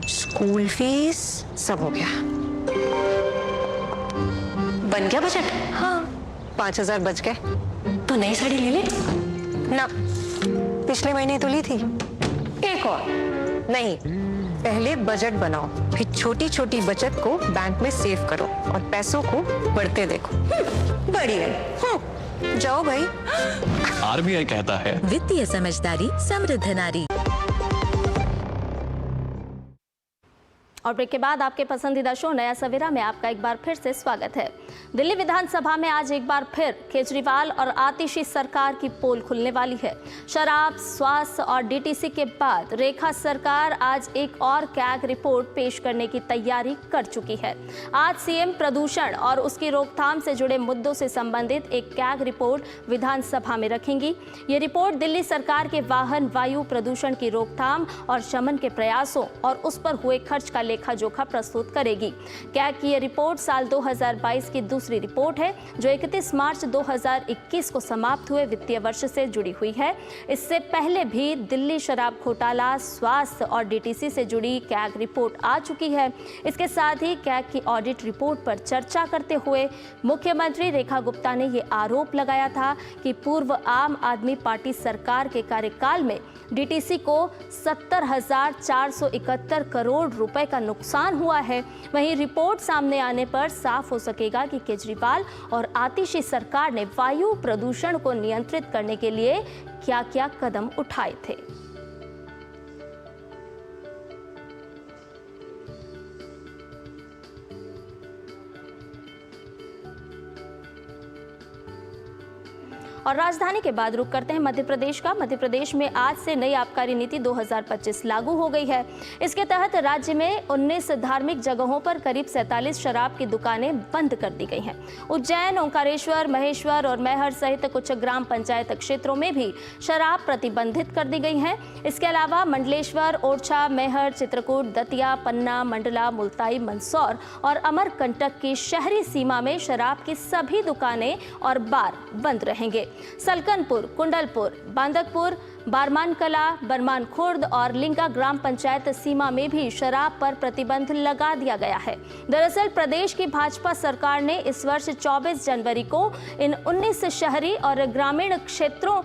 स्कूल फीस सब हो गया। बन गया बजट? हाँ, 5000 बच गए। तो नई साड़ी ले ले ना, पिछले महीने तो ली थी। एक और नहीं, पहले बजट बनाओ, फिर छोटी छोटी बचत को बैंक में सेव करो और पैसों को बढ़ते देखो। बढ़ी गई। जाओ भाई। आरबीआई कहता है वित्तीय समझदारी समृद्ध नारी। और ब्रेक के बाद आपके पसंदीदा शो नया सवेरा में आपका एक बार फिर से स्वागत है। दिल्ली विधानसभा में आज एक बार फिर केजरीवाल और आतिशी सरकार की पोल खुलने वाली है। शराब, स्वास्थ्य और डीटीसी के बाद रेखा सरकार आज एक और कैग रिपोर्ट पेश करने की तैयारी कर चुकी है। आज सीएम प्रदूषण और उसकी रोकथाम से जुड़े मुद्दों से संबंधित एक कैग रिपोर्ट विधानसभा में रखेंगी। ये रिपोर्ट दिल्ली सरकार के वाहन वायु प्रदूषण की रोकथाम और शमन के प्रयासों और उस पर हुए खर्च का लेखा जोखा प्रस्तुत करेगी। कैग की ये रिपोर्ट साल 2022 की दूसरी रिपोर्ट है जो 31 मार्च 2021 को समाप्त हुए वित्तीय वर्ष से जुड़ी हुई है। इससे पहले भी दिल्ली शराब घोटाला, स्वास्थ्य और डीटीसी से जुड़ी कैग रिपोर्ट आ चुकी है। इसके साथ ही कैग की ऑडिट रिपोर्ट पर चर्चा करते हुए मुख्यमंत्री रेखा गुप्ता ने ये आरोप लगाया था कि पूर्व आम आदमी पार्टी सरकार के कार्यकाल में डीटीसी को 70,471 करोड़ रुपए का नुकसान हुआ है। वहीं रिपोर्ट सामने आने पर साफ हो सकेगा कि केजरीवाल और आतिशी सरकार ने वायु प्रदूषण को नियंत्रित करने के लिए क्या-क्या कदम उठाए थे। और राजधानी के बाद रुक करते हैं मध्य प्रदेश का। मध्य प्रदेश में आज से नई आबकारी नीति 2025 लागू हो गई है। इसके तहत राज्य में 19 धार्मिक जगहों पर करीब 47 शराब की दुकानें बंद कर दी गई हैं। उज्जैन, ओंकारेश्वर, महेश्वर और मैहर सहित कुछ ग्राम पंचायत क्षेत्रों में भी शराब प्रतिबंधित कर दी गई हैं। इसके अलावा मंडलेश्वर, ओरछा, मैहर, चित्रकूट, दतिया, पन्ना, मंडला, मुल्ताई, मंदसौर और अमरकंटक की शहरी सीमा में शराब की सभी दुकानें और बार बंद रहेंगे। सलकनपुर, कुंडलपुर, बांदकपुर, बारमानकला, बरमान खुर्द और लिंगा ग्राम पंचायत सीमा में भी शराब पर प्रतिबंध लगा दिया गया है। दरअसल प्रदेश की भाजपा सरकार ने इस वर्ष 24 जनवरी को इन 19 शहरी और ग्रामीण क्षेत्रों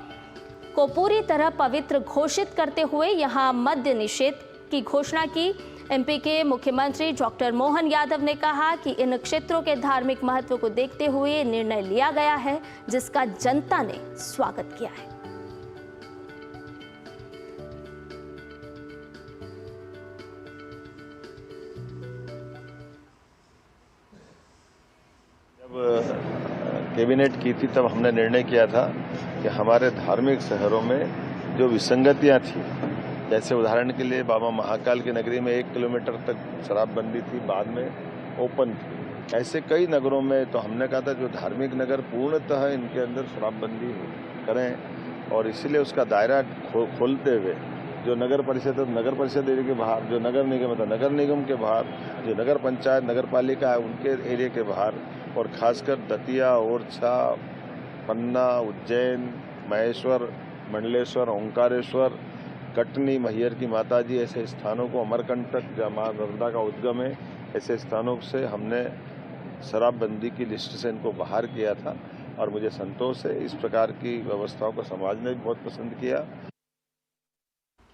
को पूरी तरह पवित्र घोषित करते हुए यहां मद्य निषेध की घोषणा की। एमपी के मुख्यमंत्री डॉक्टर मोहन यादव ने कहा कि इन क्षेत्रों के धार्मिक महत्व को देखते हुए निर्णय लिया गया है, जिसका जनता ने स्वागत किया है। जब कैबिनेट की थी तब हमने निर्णय किया था कि हमारे धार्मिक शहरों में जो विसंगतियां थी, जैसे उदाहरण के लिए बाबा महाकाल की नगरी में 1 किलोमीटर तक शराबबंदी थी, बाद में ओपन थी। ऐसे कई नगरों में तो हमने कहा था जो धार्मिक नगर पूर्णतः इनके अंदर शराबबंदी करें और इसीलिए उसका दायरा खोलते हुए जो नगर परिषद है नगर परिषद एरिया के बाहर, जो नगर निगम है नगर निगम के बाहर, जो नगर पंचायत नगर पालिका है उनके एरिया के बाहर और खासकर दतिया, ओरछा, पन्ना, उज्जैन, महेश्वर, मंडलेश्वर, ओंकारेश्वर, कटनी, मैहर की माताजी, ऐसे स्थानों को, अमरकंटक जहाँ माँ नर्मदा का उद्गम है, ऐसे स्थानों से हमने शराबबंदी की लिस्ट से इनको बाहर किया था और मुझे संतोष है। इस प्रकार की व्यवस्थाओं को समाज ने भी बहुत पसंद किया।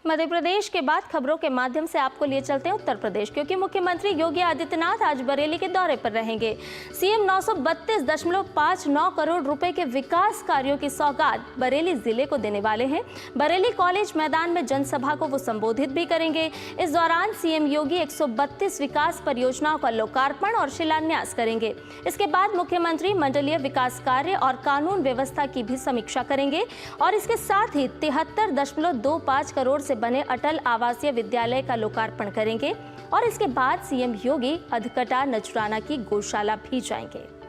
मध्य प्रदेश के बाद खबरों के माध्यम से आपको लिए चलते हैं उत्तर प्रदेश, क्योंकि मुख्यमंत्री योगी आदित्यनाथ आज बरेली के दौरे पर रहेंगे। सीएम 932.59 करोड़ रुपए के विकास कार्यों की सौगात बरेली जिले को देने वाले हैं। बरेली कॉलेज मैदान में जनसभा को वो संबोधित भी करेंगे। इस दौरान सीएम योगी 132 विकास परियोजनाओं का लोकार्पण और शिलान्यास करेंगे। इसके बाद मुख्यमंत्री मंडलीय विकास कार्य और कानून व्यवस्था की भी समीक्षा करेंगे और इसके साथ ही 73.25 करोड़ बने अटल आवासीय विद्यालय का लोकार्पण करेंगे और इसके बाद सीएम योगी अधकटा नजराना की गौशाला भी जाएंगे।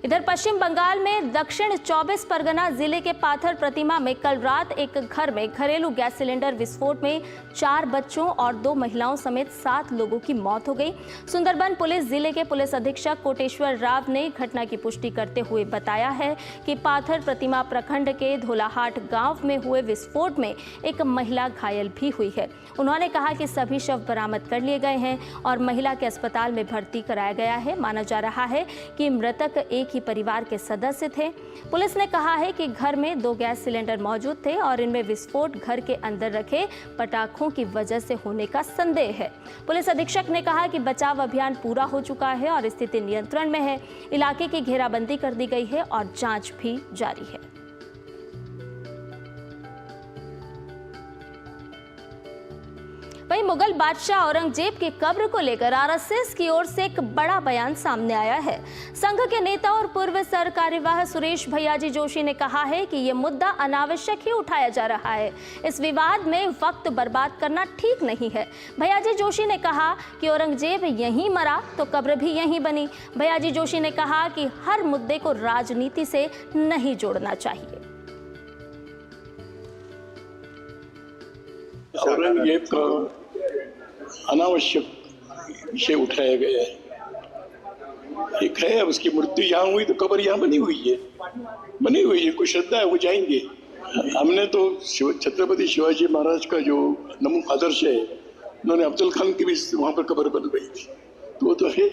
इधर पश्चिम बंगाल में दक्षिण 24 परगना जिले के पाथर प्रतिमा में कल रात एक घर में घरेलू गैस सिलेंडर विस्फोट में 4 बच्चों और 2 महिलाओं समेत 7 लोगों की मौत हो गई। सुंदरबन पुलिस जिले के पुलिस अधीक्षक कोटेश्वर राव ने घटना की पुष्टि करते हुए बताया है कि पाथर प्रतिमा प्रखंड के धोलाहाट गांव में हुए विस्फोट में एक महिला घायल भी हुई है। उन्होंने कहा कि सभी शव बरामद कर लिए गए हैं और महिला के अस्पताल में भर्ती कराया गया है। माना जा रहा है कि मृतक एक ही परिवार के सदस्य थे। पुलिस ने कहा है कि घर में 2 गैस सिलेंडर मौजूद थे और इनमें विस्फोट घर के अंदर रखे पटाखों की वजह से होने का संदेह है। पुलिस अधीक्षक ने कहा कि बचाव अभियान पूरा हो चुका है और स्थिति नियंत्रण में है। इलाके की घेराबंदी कर दी गई है और जांच भी जारी है। वहीं मुगल बादशाह औरंगजेब की कब्र को लेकर आरएसएस की ओर से एक बड़ा बयान सामने आया है। संघ के नेता और पूर्व सरकार्यवाह सुरेश भैयाजी जोशी ने कहा है कि ये मुद्दा अनावश्यक ही उठाया जा रहा है। इस विवाद में वक्त बर्बाद करना ठीक नहीं है। भैयाजी जोशी ने कहा कि औरंगजेब यहीं मरा तो कब्र भी यहीं बनी। भैयाजी जोशी ने कहा कि हर मुद्दे को राजनीति से नहीं जोड़ना चाहिए। औरंगजेब का अनावश्यक विषय उठाया गया है। एक है उसकी मृत्यु यहाँ हुई तो कब्र यहाँ बनी हुई है, कोई श्रद्धा है वो जाएंगे। हमने तो छत्रपति शिवाजी महाराज का जो नमूना आदर्श है, उन्होंने अफजल खान की भी वहां पर कब्र बनवाई थी, तो वो तो है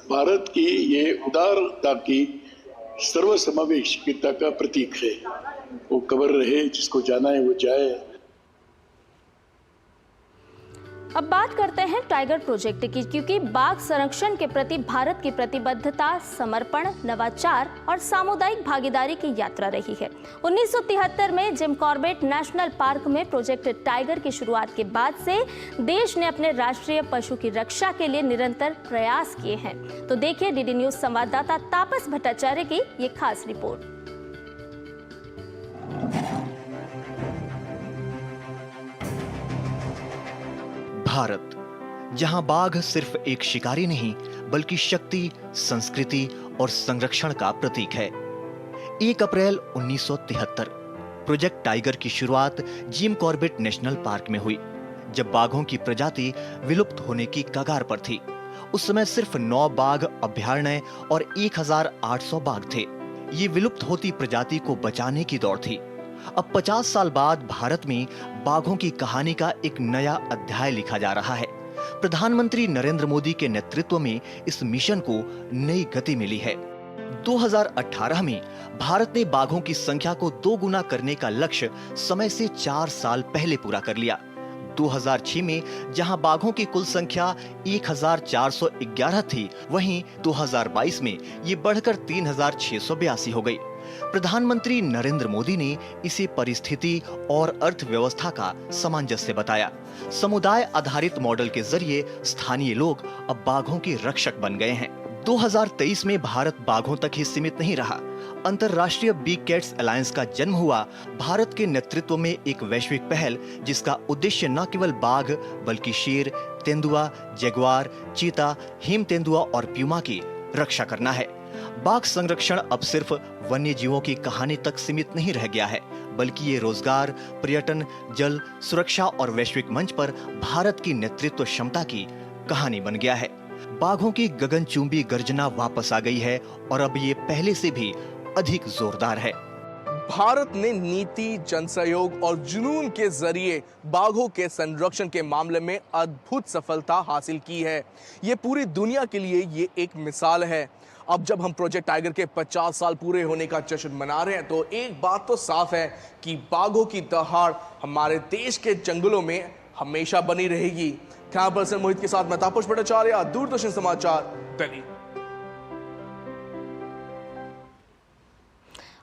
भारत की ये उदारता की सर्वसमावेशिकता का प्रतीक है। वो कब्र रहे, जिसको जाना है वो जाए। अब बात करते हैं टाइगर प्रोजेक्ट की, क्योंकि बाघ संरक्षण के प्रति भारत की प्रतिबद्धता, समर्पण, नवाचार और सामुदायिक भागीदारी की यात्रा रही है। 1973 में जिम कॉर्बेट नेशनल पार्क में प्रोजेक्ट टाइगर की शुरुआत के बाद से देश ने अपने राष्ट्रीय पशु की रक्षा के लिए निरंतर प्रयास किए हैं। तो देखिए डीडी न्यूज संवाददाता तापस भट्टाचार्य की ये खास रिपोर्ट। भारत, जहां बाघ सिर्फ एक शिकारी नहीं बल्कि शक्ति, संस्कृति और संरक्षण का प्रतीक है। 1 अप्रैल 1973 प्रोजेक्ट टाइगर की शुरुआत जिम कॉर्बेट नेशनल पार्क में हुई, जब बाघों की प्रजाति विलुप्त होने की कगार पर थी। उस समय सिर्फ 9 बाघ अभयारण्य और 1800 बाघ थे। ये विलुप्त होती प्रजाति को बचाने की दौड़ थी। अब 50 साल बाद भारत में बाघों की कहानी का एक नया अध्याय लिखा जा रहा है। प्रधानमंत्री नरेंद्र मोदी के नेतृत्व में इस मिशन को नई गति मिली है। 2018 में भारत ने बाघों की संख्या को 2 गुना करने का लक्ष्य समय से 4 साल पहले पूरा कर लिया। 2006 में जहां बाघों की कुल संख्या 1411 थी, वहीं 2022 में ये बढ़कर 3682 हो गई। प्रधानमंत्री नरेंद्र मोदी ने इसे परिस्थिति और अर्थव्यवस्था का सामंजस्य बताया। समुदाय आधारित मॉडल के जरिए स्थानीय लोग अब बाघों के रक्षक बन गए हैं। 2023 में भारत बाघों तक ही सीमित नहीं रहा। अंतर्राष्ट्रीय बिग कैट्स अलायंस का जन्म हुआ भारत के नेतृत्व में एक वैश्विक पहल, जिसका उद्देश्य न केवल बाघ बल्कि शेर, तेंदुआ, जगुआर, चीता, हिम तेंदुआ और प्यूमा की रक्षा करना है। बाघ संरक्षण अब सिर्फ वन्य जीवों की कहानी तक सीमित नहीं रह गया है, बल्कि ये रोजगार, पर्यटन, जल सुरक्षा और वैश्विक मंच पर भारत की नेतृत्व क्षमता की कहानी बन गया है। बाघों की गगनचुंबी गर्जना वापस आ गई है और अब ये पहले से भी अधिक जोरदार है। भारत ने नीति, जनसहयोग और जुनून के जरिए बाघों के संरक्षण के मामले में अद्भुत सफलता हासिल की है। ये पूरी दुनिया के लिए ये एक मिसाल है। अब जब हम प्रोजेक्ट टाइगर के 50 साल पूरे होने का जश्न मना रहे हैं, तो एक बात तो साफ है कि बाघों की दहाड़ हमारे देश के जंगलों में हमेशा बनी रहेगी। कैमरा पर्सन मोहित के साथ मैं तापस भट्टाचार्य, दूरदर्शन समाचार, दिल्ली।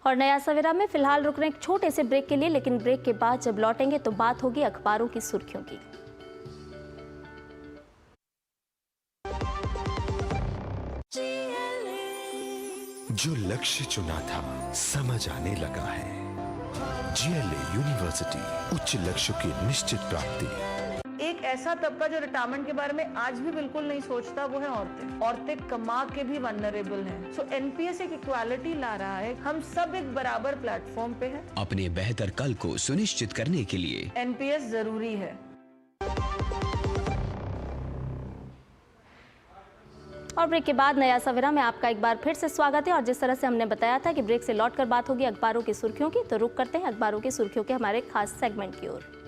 और नया सवेरा में फिलहाल रुक रहे हैं एक छोटे से ब्रेक के लिए, लेकिन ब्रेक के बाद जब लौटेंगे तो बात होगी अखबारों की सुर्खियों की। जो लक्ष्य चुना था समझ आने लगा है। GLA यूनिवर्सिटी, उच्च लक्ष्य की निश्चित प्राप्ति। एक ऐसा तबका जो रिटायरमेंट के बारे में आज भी बिल्कुल नहीं सोचता, वो है औरतें। औरतें कमा के भी वल्नरेबल हैं। सो NPS एक इक्वालिटी ला रहा है। हम सब एक बराबर प्लेटफॉर्म पे हैं। अपने बेहतर कल को सुनिश्चित करने के लिए NPS जरूरी है। और ब्रेक के बाद नया सवेरा में आपका एक बार फिर से स्वागत है। और जिस तरह से हमने बताया था कि ब्रेक से लौटकर बात होगी अखबारों की सुर्खियों की, तो रुक करते हैं अखबारों की सुर्खियों के हमारे खास सेगमेंट की ओर।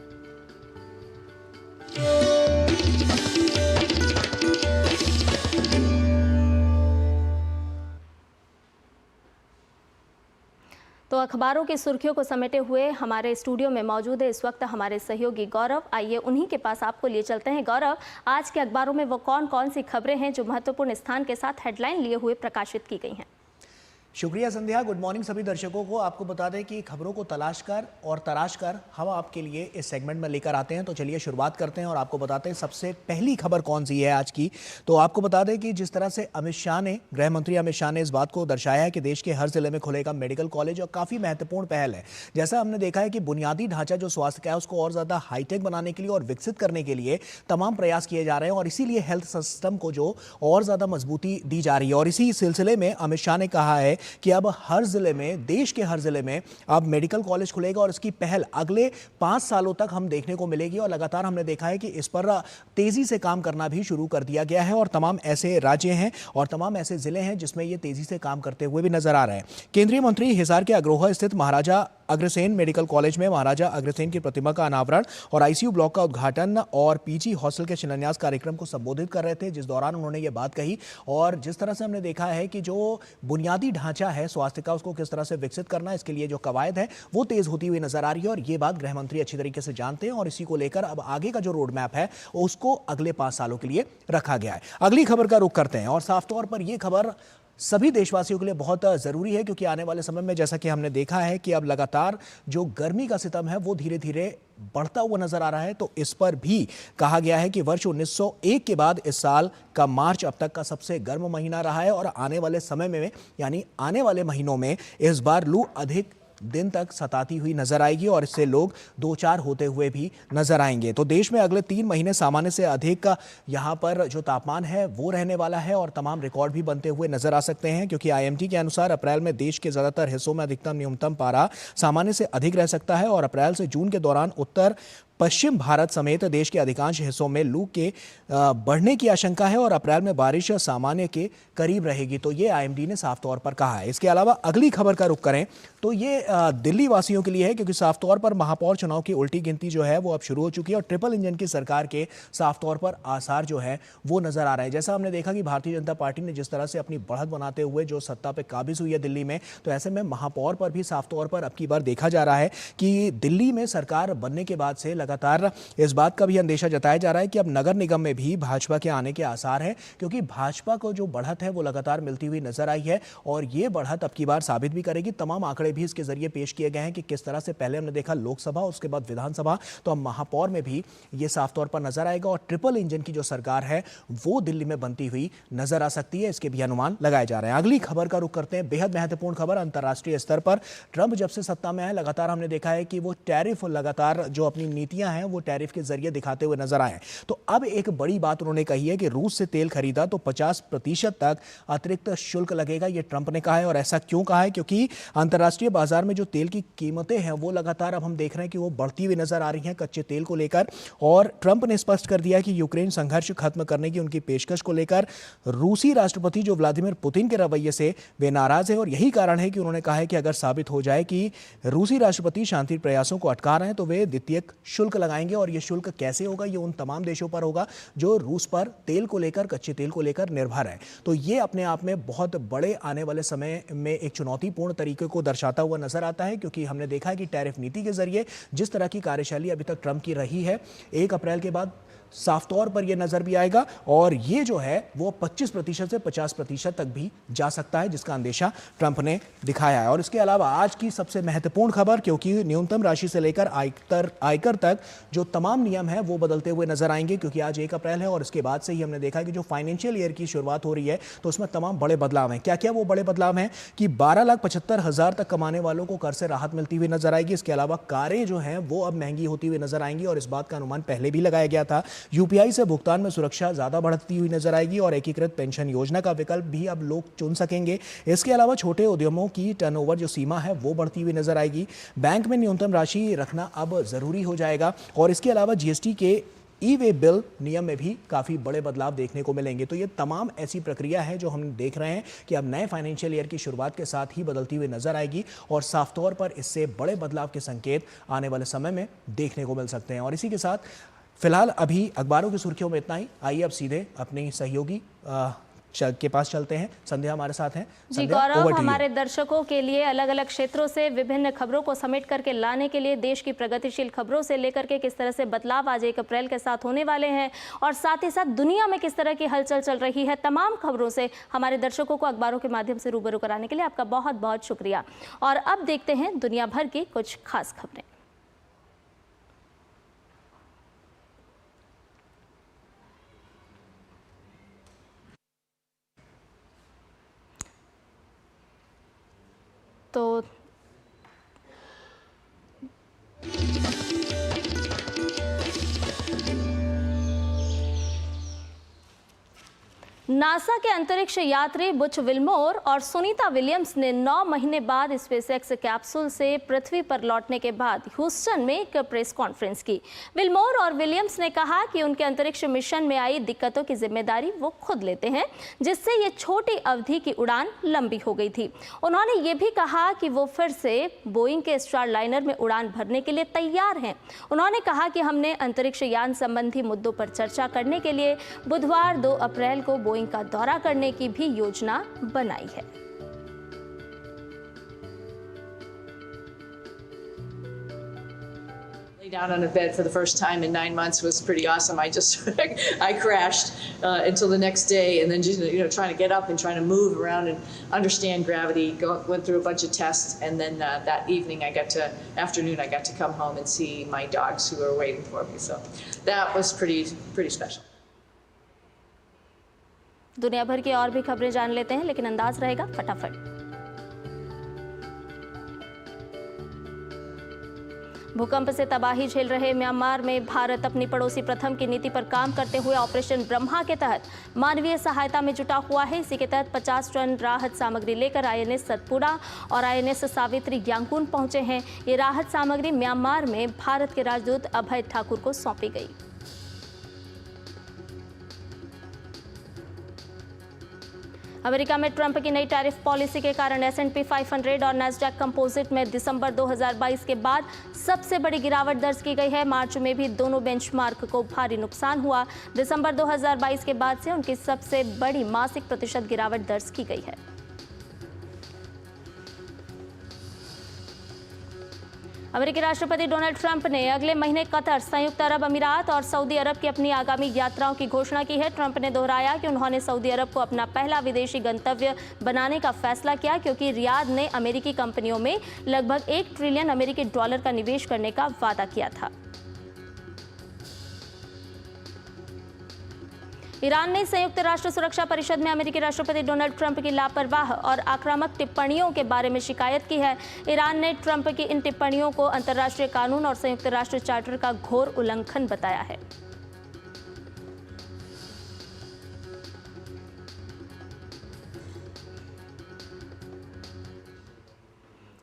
तो अखबारों की सुर्खियों को समेटे हुए हमारे स्टूडियो में मौजूद है इस वक्त हमारे सहयोगी गौरव। आइए उन्हीं के पास आपको लिए चलते हैं। गौरव, आज के अखबारों में वो कौन कौन सी खबरें हैं जो महत्वपूर्ण स्थान के साथ हेडलाइन लिए हुए प्रकाशित की गई हैं? शुक्रिया संध्या। गुड मॉर्निंग सभी दर्शकों को। आपको बता दें कि खबरों को तलाश कर और तराश कर हम आपके लिए इस सेगमेंट में लेकर आते हैं। तो चलिए शुरुआत करते हैं और आपको बताते हैं सबसे पहली खबर कौन सी है आज की। तो आपको बता दें कि जिस तरह से अमित शाह ने, गृह मंत्री अमित शाह ने इस बात को दर्शाया है कि देश के हर जिले में खुलेगा मेडिकल कॉलेज, और काफ़ी महत्वपूर्ण पहल है। जैसा हमने देखा है कि बुनियादी ढांचा जो स्वास्थ्य का है उसको और ज़्यादा हाईटेक बनाने के लिए और विकसित करने के लिए तमाम प्रयास किए जा रहे हैं, और इसीलिए हेल्थ सिस्टम को जो और ज़्यादा मजबूती दी जा रही है। और इसी सिलसिले में अमित शाह ने कहा है कि अब हर जिले में, देश के हर जिले में अब मेडिकल कॉलेज खुलेगा और इसकी पहल अगले 5 सालों तक हम देखने को मिलेगी। और लगातार हमने देखा है कि इस पर तेजी से काम करना भी शुरू कर दिया गया है और तमाम ऐसे राज्य हैं और तमाम ऐसे जिले हैं जिसमें ये तेजी से काम करते हुए भी नजर आ रहे हैं। केंद्रीय मंत्री हिसार के अग्रोहा स्थित महाराजा अग्रसेन मेडिकल कॉलेज में महाराजा अग्रसेन की प्रतिमा का अनावरण और आईसीयू ब्लॉक का उद्घाटन और पीजी हॉस्टल के शिलान्यास कार्यक्रम को संबोधित कर रहे थे, जिस दौरान उन्होंने ये बात कही। और जिस तरह से हमने देखा है कि जो बुनियादी ढांचा है स्वास्थ्य का, उसको किस तरह से विकसित करना, इसके लिए जो कवायद है वो तेज होती हुई नजर आ रही है और ये बात गृह मंत्री अच्छी तरीके से जानते हैं और इसी को लेकर अब आगे का जो रोड मैप है उसको अगले 5 सालों के लिए रखा गया है। अगली खबर का रुख करते हैं और साफ तौर पर यह खबर सभी देशवासियों के लिए बहुत जरूरी है, क्योंकि आने वाले समय में जैसा कि हमने देखा है कि अब लगातार जो गर्मी का सितम है वो धीरे धीरे बढ़ता हुआ नजर आ रहा है। तो इस पर भी कहा गया है कि वर्ष 1901 के बाद इस साल का मार्च अब तक का सबसे गर्म महीना रहा है और आने वाले समय में यानी आने वाले महीनों में इस बार लू अधिक दिन तक सताती हुई नजर आएगी और इससे लोग दो चार होते हुए भी नजर आएंगे। तो देश में अगले 3 महीने सामान्य से अधिक का यहाँ पर जो तापमान है वो रहने वाला है और तमाम रिकॉर्ड भी बनते हुए नजर आ सकते हैं, क्योंकि आईएमडी के अनुसार अप्रैल में देश के ज्यादातर हिस्सों में अधिकतम न्यूनतम पारा सामान्य से अधिक रह सकता है और अप्रैल से जून के दौरान उत्तर पश्चिम भारत समेत देश के अधिकांश हिस्सों में लू के बढ़ने की आशंका है और अप्रैल में बारिश सामान्य के करीब रहेगी। तो ये आईएमडी ने साफ तौर पर कहा है। इसके अलावा अगली खबर का रुख करें तो ये दिल्ली वासियों के लिए है, क्योंकि साफ तौर पर महापौर चुनाव की उल्टी गिनती जो है वो अब शुरू हो चुकी है और ट्रिपल इंजन की सरकार के साफ तौर पर आसार जो है वो नजर आ रहे हैं। जैसा हमने देखा कि भारतीय जनता पार्टी ने जिस तरह से अपनी बढ़त बनाते हुए जो सत्ता पे काबिज हुई है दिल्ली में, तो ऐसे में महापौर पर भी साफ तौर पर अब की बार देखा जा रहा है कि दिल्ली में सरकार बनने के बाद से लगातार इस बात का भी अंदेशा जताया जा रहा है कि अब नगर निगम में भी भाजपा के आने के आसार हैं, क्योंकि भाजपा को जो बढ़त है वो लगातार मिलती हुई नजर आई है और ये बढ़त अब की बार साबित भी करेगी। तमाम आंकड़े भी इसके जरिए पेश किए गए हैं कि किस तरह से पहले हमने देखा लोकसभा, उसके बाद विधानसभा, तो अब महापौर में भी ये साफ तौर पर नजर आएगा और ट्रिपल इंजन की जो सरकार है वो दिल्ली में बनती हुई नजर आ सकती है। इसके भी अनुमान लगाए जा रहे हैं। अगली खबर का रुख करते हैं, बेहद महत्वपूर्ण खबर। अंतर्राष्ट्रीय स्तर पर ट्रंप जब से सत्ता में आए लगातार हमने देखा है कि वो टैरिफ लगातार जो अपनी नीतियां हैं वो टैरिफ के जरिए दिखाते हुए नजर आए। तो अब एक बड़ी बात उन्होंने कही है कि रूस से तेल खरीदा तो 50% तक अतिरिक्त शुल्क लगेगा, ये ट्रंप ने कहा है। और ऐसा क्यों कहा है? क्योंकि अंतर्राष्ट्रीय बाजार में जो तेल की कीमतें हैं वो लगातार अब हम देख रहे हैं कि वो बढ़ती हुई नजर आ रही हैं कच्चे तेल को लेकर। और ट्रंप ने स्पष्ट कर दिया कि यूक्रेन संघर्ष खत्म करने की उनकी पेशकश को लेकर रूसी राष्ट्रपति जो व्लादिमीर पुतिन के रवैये से वे नाराज है और यही कारण है कि उन्होंने कहा है कि अगर साबित हो जाए कि रूसी राष्ट्रपति शांति प्रयासों को अटका रहे हैं तो वे द्वितीयक शुल्क लगाएंगे। और यह शुल्क कैसे होगा? ये उन तमाम देशों पर होगा जो रूस पर तेल को लेकर, कच्चे तेल को लेकर निर्भर है। तो ये अपने आप में बहुत बड़े आने वाले समय में एक चुनौतीपूर्ण तरीके को दर्शाता हुआ नजर आता है, क्योंकि हमने देखा है कि टैरिफ नीति के जरिए जिस तरह की कार्यशैली अभी तक ट्रंप की रही है, 1 अप्रैल के बाद साफ तौर पर यह नजर भी आएगा और ये जो है वो 25% से 50% तक भी जा सकता है, जिसका अंदेशा ट्रंप ने दिखाया है। और इसके अलावा आज की सबसे महत्वपूर्ण खबर, क्योंकि न्यूनतम राशि से लेकर आयकर तक जो तमाम नियम है वो बदलते हुए नजर आएंगे, क्योंकि आज 1 अप्रैल है और इसके बाद से ही हमने देखा कि जो फाइनेंशियल ईयर की शुरुआत हो रही है तो उसमें तमाम बड़े बदलाव हैं। क्या क्या वो बड़े बदलाव हैं कि 12,75,000 तक कमाने वालों को कर से राहत मिलती हुई नजर आएगी। इसके अलावा कारें जो हैं वो अब महंगी होती हुई नजर आएंगी और इस बात का अनुमान पहले भी लगाया गया था। यूपीआई से भुगतान में सुरक्षा ज्यादा बढ़ती हुई नजर आएगी और एकीकृत पेंशन योजना का विकल्प भी अब लोग चुन सकेंगे। इसके अलावा छोटे उद्यमों की टर्नओवर जो सीमा है वो बढ़ती हुई नजर आएगी। बैंक में न्यूनतम राशि रखना अब जरूरी हो जाएगा और इसके अलावा जीएसटी के ई-वे बिल नियम में भी काफ़ी बड़े बदलाव देखने को मिलेंगे। तो ये तमाम ऐसी प्रक्रिया है जो हम देख रहे हैं कि अब नए फाइनेंशियल ईयर की शुरुआत के साथ ही बदलती हुई नजर आएगी और साफ तौर पर इससे बड़े बदलाव के संकेत आने वाले समय में देखने को मिल सकते हैं। और इसी के साथ फिलहाल अभी अखबारों की सुर्खियों में इतना ही। आइए अब सीधे अपने सहयोगी के पास चलते हैं। संध्या हमारे साथ हैं। जी गौरव, हमारे दर्शकों के लिए अलग अलग क्षेत्रों से विभिन्न खबरों को समेट करके लाने के लिए देश की प्रगतिशील खबरों से लेकर के किस तरह से बदलाव आज 1 अप्रैल के साथ होने वाले हैं और साथ ही साथ दुनिया में किस तरह की हलचल चल रही है, तमाम खबरों से हमारे दर्शकों को अखबारों के माध्यम से रूबरू कराने के लिए आपका बहुत बहुत शुक्रिया। और अब देखते हैं दुनिया भर की कुछ खास खबरें। तो नासा के अंतरिक्ष यात्री बुच विल्मोर और सुनीता विलियम्स ने 9 महीने बाद स्पेसएक्स कैप्सूल से पृथ्वी पर लौटने के बाद ह्यूस्टन में एक प्रेस कॉन्फ्रेंस की। विल्मोर और विलियम्स ने कहा कि उनके अंतरिक्ष मिशन में आई दिक्कतों की जिम्मेदारी वो खुद लेते हैं, जिससे ये छोटी अवधि की उड़ान लंबी हो गई थी। उन्होंने ये भी कहा कि वो फिर से बोइंग के स्टारलाइनर में उड़ान भरने के लिए तैयार हैं। उन्होंने कहा कि हमने अंतरिक्ष यान संबंधी मुद्दों पर चर्चा करने के लिए बुधवार 2 अप्रैल को बोइंग का दौरा करने की भी योजना बनाई है। Down on a bed for the first time in 9 months was pretty awesome. I crashed until the next day, and then just trying to get up and trying to move around and understand gravity. Went through a bunch of tests, and then that evening I got to come home and see my dogs who were waiting for me. So that was pretty special. दुनिया भर की और भी खबरें जान लेते हैं, लेकिन अंदाज रहेगा फटाफट। भूकंप से तबाही झेल रहे म्यांमार में भारत अपनी पड़ोसी प्रथम की नीति पर काम करते हुए ऑपरेशन ब्रह्मा के तहत मानवीय सहायता में जुटा हुआ है। इसी के तहत 50 टन राहत सामग्री लेकर आईएनएस सतपुड़ा और आईएनएस सावित्री यांगून पहुंचे हैं। ये राहत सामग्री म्यांमार में भारत के राजदूत अभय ठाकुर को सौंपी गई। अमेरिका में ट्रंप की नई टैरिफ पॉलिसी के कारण S&P 500 और नैस्डैक कंपोजिट में दिसंबर 2022 के बाद सबसे बड़ी गिरावट दर्ज की गई है। मार्च में भी दोनों बेंचमार्क को भारी नुकसान हुआ। दिसंबर 2022 के बाद से उनकी सबसे बड़ी मासिक प्रतिशत गिरावट दर्ज की गई है। अमेरिकी राष्ट्रपति डोनाल्ड ट्रंप ने अगले महीने कतर, संयुक्त अरब अमीरात और सऊदी अरब की अपनी आगामी यात्राओं की घोषणा की है। ट्रंप ने दोहराया कि उन्होंने सऊदी अरब को अपना पहला विदेशी गंतव्य बनाने का फैसला किया, क्योंकि रियाद ने अमेरिकी कंपनियों में लगभग $1 ट्रिलियन अमेरिकी डॉलर का निवेश करने का वादा किया था। ईरान ने संयुक्त राष्ट्र सुरक्षा परिषद में अमेरिकी राष्ट्रपति डोनाल्ड ट्रंप की लापरवाह और आक्रामक टिप्पणियों के बारे में शिकायत की है। ईरान ने ट्रंप की इन टिप्पणियों को अंतर्राष्ट्रीय कानून और संयुक्त राष्ट्र चार्टर का घोर उल्लंघन बताया है।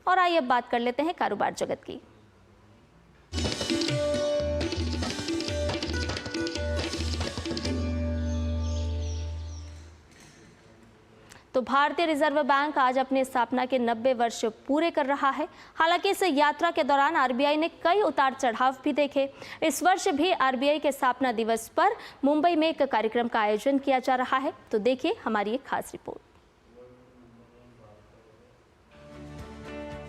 और आइए अब बात कर लेते हैं कारोबार जगत की। तो भारतीय रिजर्व बैंक आज अपनी स्थापना के 90 वर्ष पूरे कर रहा है। हालांकि इस यात्रा के दौरान आरबीआई ने कई उतार चढ़ाव भी देखे। इस वर्ष भी आरबीआई के स्थापना दिवस पर मुंबई में एक कार्यक्रम का आयोजन किया जा रहा है। तो देखिए हमारी एक खास रिपोर्ट।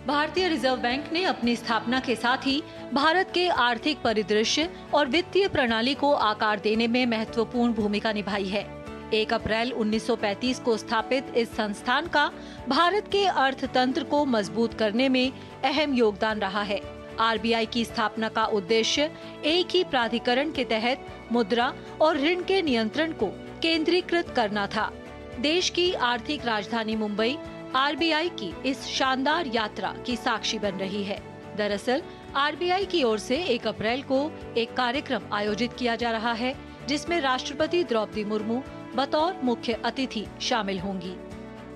भारतीय रिजर्व बैंक ने अपनी स्थापना के साथ ही भारत के आर्थिक परिदृश्य और वित्तीय प्रणाली को आकार देने में महत्वपूर्ण भूमिका निभाई है। 1 अप्रैल 1935 को स्थापित इस संस्थान का भारत के अर्थतंत्र को मजबूत करने में अहम योगदान रहा है। आरबीआई की स्थापना का उद्देश्य एक ही प्राधिकरण के तहत मुद्रा और ऋण के नियंत्रण को केंद्रीकृत करना था। देश की आर्थिक राजधानी मुंबई आरबीआई की इस शानदार यात्रा की साक्षी बन रही है। दरअसल आरबीआई की ओर से 1 अप्रैल को एक कार्यक्रम आयोजित किया जा रहा है, जिसमें राष्ट्रपति द्रौपदी मुर्मू बतौर मुख्य अतिथि शामिल होंगी।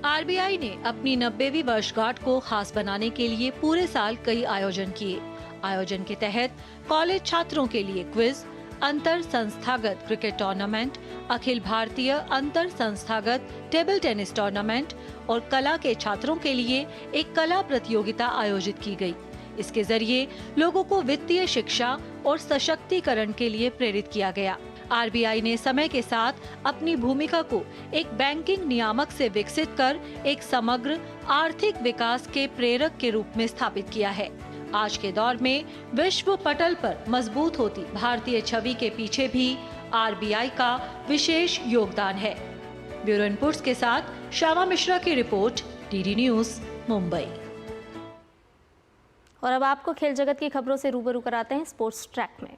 आरबीआई ने अपनी 90वीं वर्षगांठ को खास बनाने के लिए पूरे साल कई आयोजन किए। आयोजन के तहत कॉलेज छात्रों के लिए क्विज, अंतर संस्थागत क्रिकेट टूर्नामेंट, अखिल भारतीय अंतर संस्थागत टेबल टेनिस टूर्नामेंट और कला के छात्रों के लिए एक कला प्रतियोगिता आयोजित की गई। इसके जरिए लोगों को वित्तीय शिक्षा और सशक्तिकरण के लिए प्रेरित किया गया। आरबीआई ने समय के साथ अपनी भूमिका को एक बैंकिंग नियामक से विकसित कर एक समग्र आर्थिक विकास के प्रेरक के रूप में स्थापित किया है। आज के दौर में विश्व पटल पर मजबूत होती भारतीय छवि के पीछे भी आरबीआई का विशेष योगदान है। ब्यूरो इनपुट्स के साथ श्यामा मिश्रा की रिपोर्ट, डीडी न्यूज, मुंबई। और अब आपको खेल जगत की खबरों से रूबरू कराते हैं स्पोर्ट्स ट्रैक में।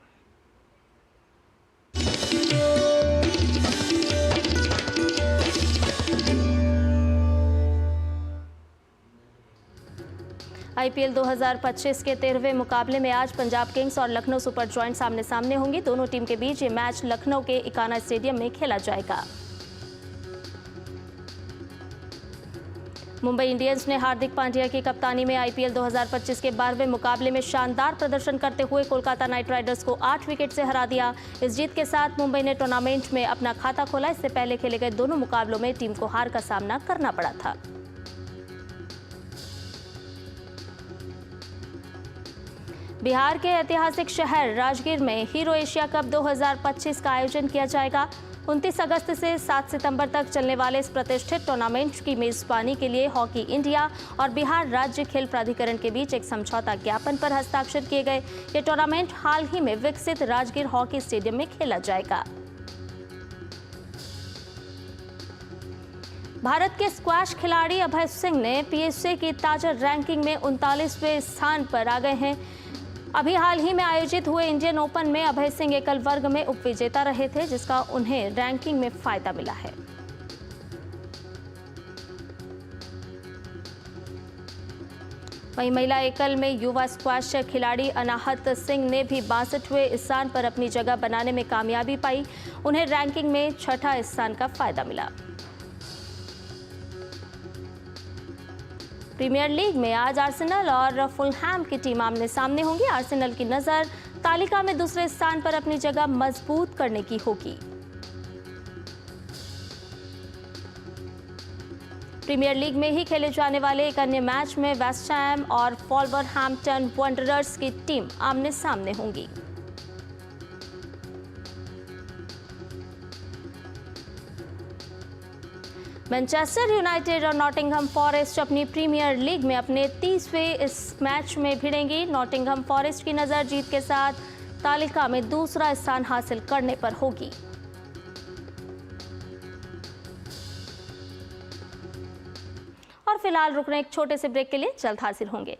आईपीएल 2025 के 13वें मुकाबले में आज पंजाब किंग्स और लखनऊ सुपर जॉयंट्स आमने सामने होंगी। दोनों टीम के बीच ये मैच लखनऊ के इकाना स्टेडियम में खेला जाएगा। मुंबई इंडियंस ने हार्दिक पांड्या की कप्तानी में आईपीएल 2025 के 12वें मुकाबले में शानदार प्रदर्शन करते हुए कोलकाता नाइट राइडर्स को 8 विकेट से हरा दिया। इस जीत के साथ मुंबई ने टूर्नामेंट में अपना खाता खोला। इससे पहले खेले गए दोनों मुकाबलों में टीम को हार का सामना करना पड़ा था। बिहार के ऐतिहासिक शहर राजगीर में हीरो एशिया कप 2025 का आयोजन किया जाएगा। 29 अगस्त से 7 सितंबर तक चलने वाले इस प्रतिष्ठित टूर्नामेंट की मेजबानी के लिए हॉकी इंडिया और बिहार राज्य खेल प्राधिकरण के बीच एक समझौता ज्ञापन पर हस्ताक्षर किए गए। ये टूर्नामेंट हाल ही में विकसित राजगीर हॉकी स्टेडियम में खेला जाएगा। भारत के स्क्वैश खिलाड़ी अभय सिंह ने पीएसए की ताजा रैंकिंग में 39वें स्थान पर आ गए हैं। अभी हाल ही में आयोजित हुए इंडियन ओपन में अभय सिंह एकल वर्ग में उपविजेता रहे थे, जिसका उन्हें रैंकिंग में फायदा मिला है। वहीं महिला एकल में युवा स्क्वैश खिलाड़ी अनाहत सिंह ने भी 62वें स्थान पर अपनी जगह बनाने में कामयाबी पाई। उन्हें रैंकिंग में 6ठा स्थान का फायदा मिला। प्रीमियर लीग में आज आर्सेनल और फुलहैम की टीम आमने सामने होंगी। आर्सेनल की नजर तालिका में दूसरे स्थान पर अपनी जगह मजबूत करने की होगी। प्रीमियर लीग में ही खेले जाने वाले एक अन्य मैच में वेस्ट हैम और वॉल्वरहैम्पटन वंडरर्स की टीम आमने सामने होंगी। मैनचेस्टर यूनाइटेड और नॉटिंघम फॉरेस्ट अपनी प्रीमियर लीग में अपने 30वें इस मैच में भिड़ेंगी। नॉटिंघम फॉरेस्ट की नज़र जीत के साथ तालिका में दूसरा स्थान हासिल करने पर होगी। और फिलहाल रुक रहे एक छोटे से ब्रेक के लिए, जल्द हाजिर होंगे।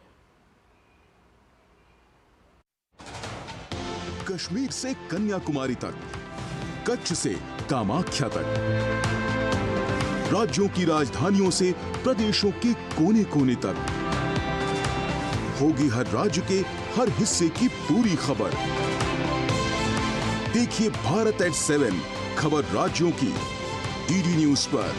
कश्मीर से कन्याकुमारी तक, कच्छ से कामाख्या तक, राज्यों की राजधानियों से प्रदेशों के कोने कोने तक, होगी हर राज्य के हर हिस्से की पूरी खबर। देखिए भारत एट 7 खबर राज्यों की डीडी न्यूज पर।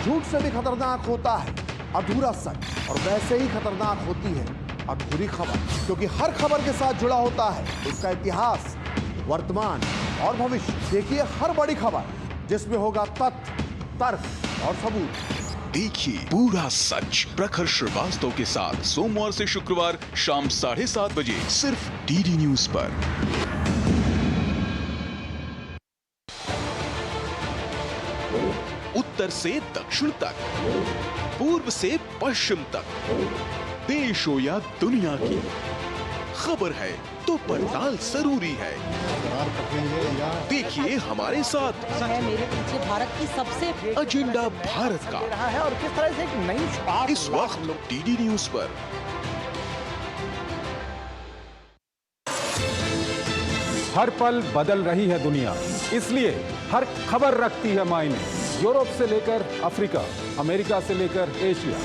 झूठ से भी खतरनाक होता है अधूरा सच, और वैसे ही खतरनाक होती है अधूरी खबर, क्योंकि हर खबर के साथ जुड़ा होता है उसका इतिहास, वर्तमान और भविष्य। देखिए हर बड़ी खबर जिसमें होगा तथ्य, तर्क और सबूत। देखिए पूरा सच प्रखर श्रीवास्तव के साथ सोमवार से शुक्रवार शाम 7:30 बजे सिर्फ डीडी न्यूज पर। उत्तर से दक्षिण तक, पूर्व से पश्चिम तक, देश हो या दुनिया की खबर है तो पड़ताल जरूरी है। देखिए हमारे साथ मेरे पीछे भारत की सबसे एजेंडा भारत का है और किस तरह से एक नई शुरुआत इस वक्त डीडी न्यूज पर। हर पल बदल रही है दुनिया, इसलिए हर खबर रखती है मायने। यूरोप से लेकर अफ्रीका, अमेरिका से लेकर एशिया,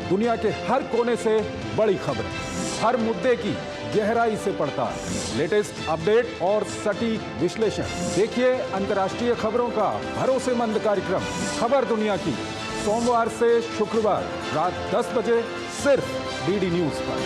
दुनिया के हर कोने से बड़ी खबरें, हर मुद्दे की गहराई से पड़ताल, लेटेस्ट अपडेट और सटीक विश्लेषण। देखिए अंतर्राष्ट्रीय खबरों का भरोसेमंद कार्यक्रम खबर दुनिया की, सोमवार से शुक्रवार रात 10 बजे सिर्फ डीडी न्यूज पर।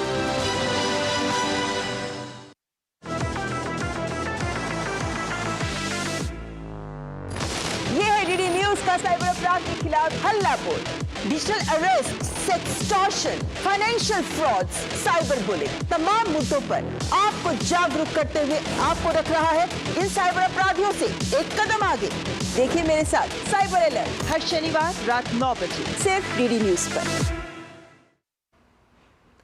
ये है डीडी न्यूज का साइबर अपराध के खिलाफ हल्ला बोल। Digital arrest, sextortion, financial frauds, cyber bullying, तमाम मुद्दों पर आपको जागरूक करते हुए आपको रख रहा है इन साइबर अपराधियों से एक कदम आगे। देखिए मेरे साथ साइबर अलर्ट हर शनिवार रात 9 बजे सिर्फ डीडी न्यूज पर।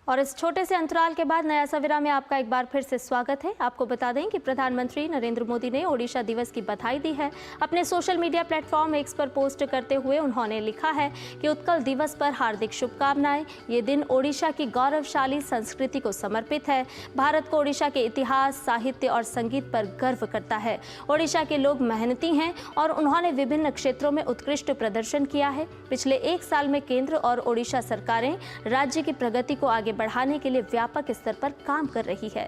और इस छोटे से अंतराल के बाद नया सवेरा में आपका एक बार फिर से स्वागत है। आपको बता दें कि प्रधानमंत्री नरेंद्र मोदी ने ओडिशा दिवस की बधाई दी है। अपने सोशल मीडिया प्लेटफॉर्म एक्स पर पोस्ट करते हुए उन्होंने लिखा है कि उत्कल दिवस पर हार्दिक शुभकामनाएं। ये दिन ओडिशा की गौरवशाली संस्कृति को समर्पित है। भारत को ओडिशा के इतिहास, साहित्य और संगीत पर गर्व करता है। ओडिशा के लोग मेहनती हैं और उन्होंने विभिन्न क्षेत्रों में उत्कृष्ट प्रदर्शन किया है। पिछले एक साल में केंद्र और ओडिशा सरकारें राज्य की प्रगति को आगे बढ़ाने के लिए व्यापक स्तर पर काम कर रही है।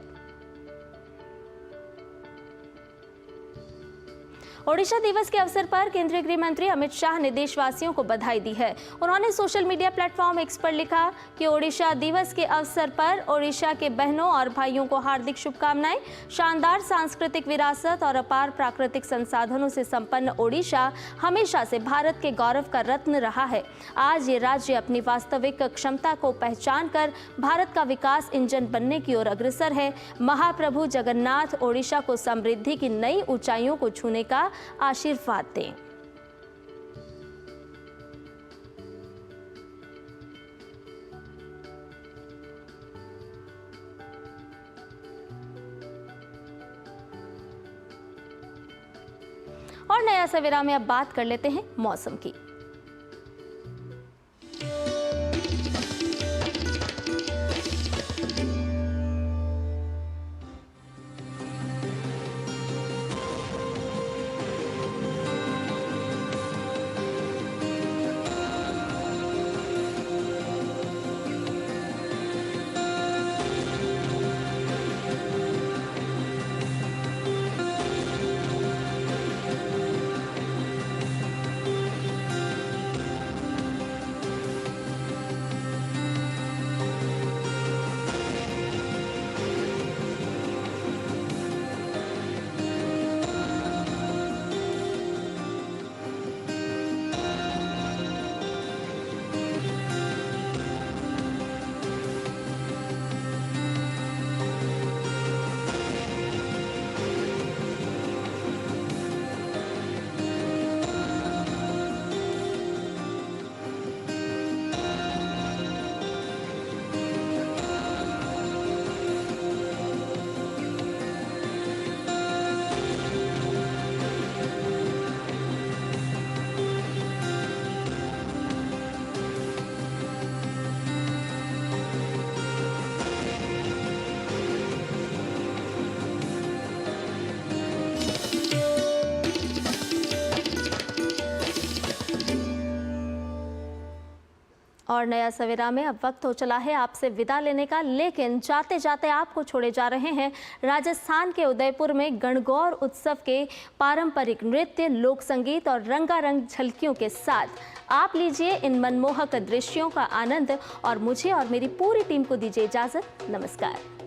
ओडिशा दिवस के अवसर पर केंद्रीय गृह मंत्री अमित शाह ने देशवासियों को बधाई दी है। उन्होंने सोशल मीडिया प्लेटफॉर्म एक्स पर लिखा कि ओडिशा दिवस के अवसर पर ओडिशा के बहनों और भाइयों को हार्दिक शुभकामनाएं। शानदार सांस्कृतिक विरासत और अपार प्राकृतिक संसाधनों से संपन्न ओडिशा हमेशा से भारत के गौरव का रत्न रहा है। आज ये राज्य अपनी वास्तविक क्षमता को पहचान कर भारत का विकास इंजन बनने की ओर अग्रसर है। महाप्रभु जगन्नाथ ओडिशा को समृद्धि की नई ऊंचाइयों को छूने का आशीर्वाद दें। और नया सवेरा में अब बात कर लेते हैं मौसम की। और नया सवेरा में अब वक्त हो चला है आपसे विदा लेने का, लेकिन जाते जाते आपको छोड़े जा रहे हैं राजस्थान के उदयपुर में गणगौर उत्सव के पारंपरिक नृत्य, लोक संगीत और रंगारंग झलकियों के साथ। आप लीजिए इन मनमोहक दृश्यों का आनंद और मुझे और मेरी पूरी टीम को दीजिए इजाजत। नमस्कार।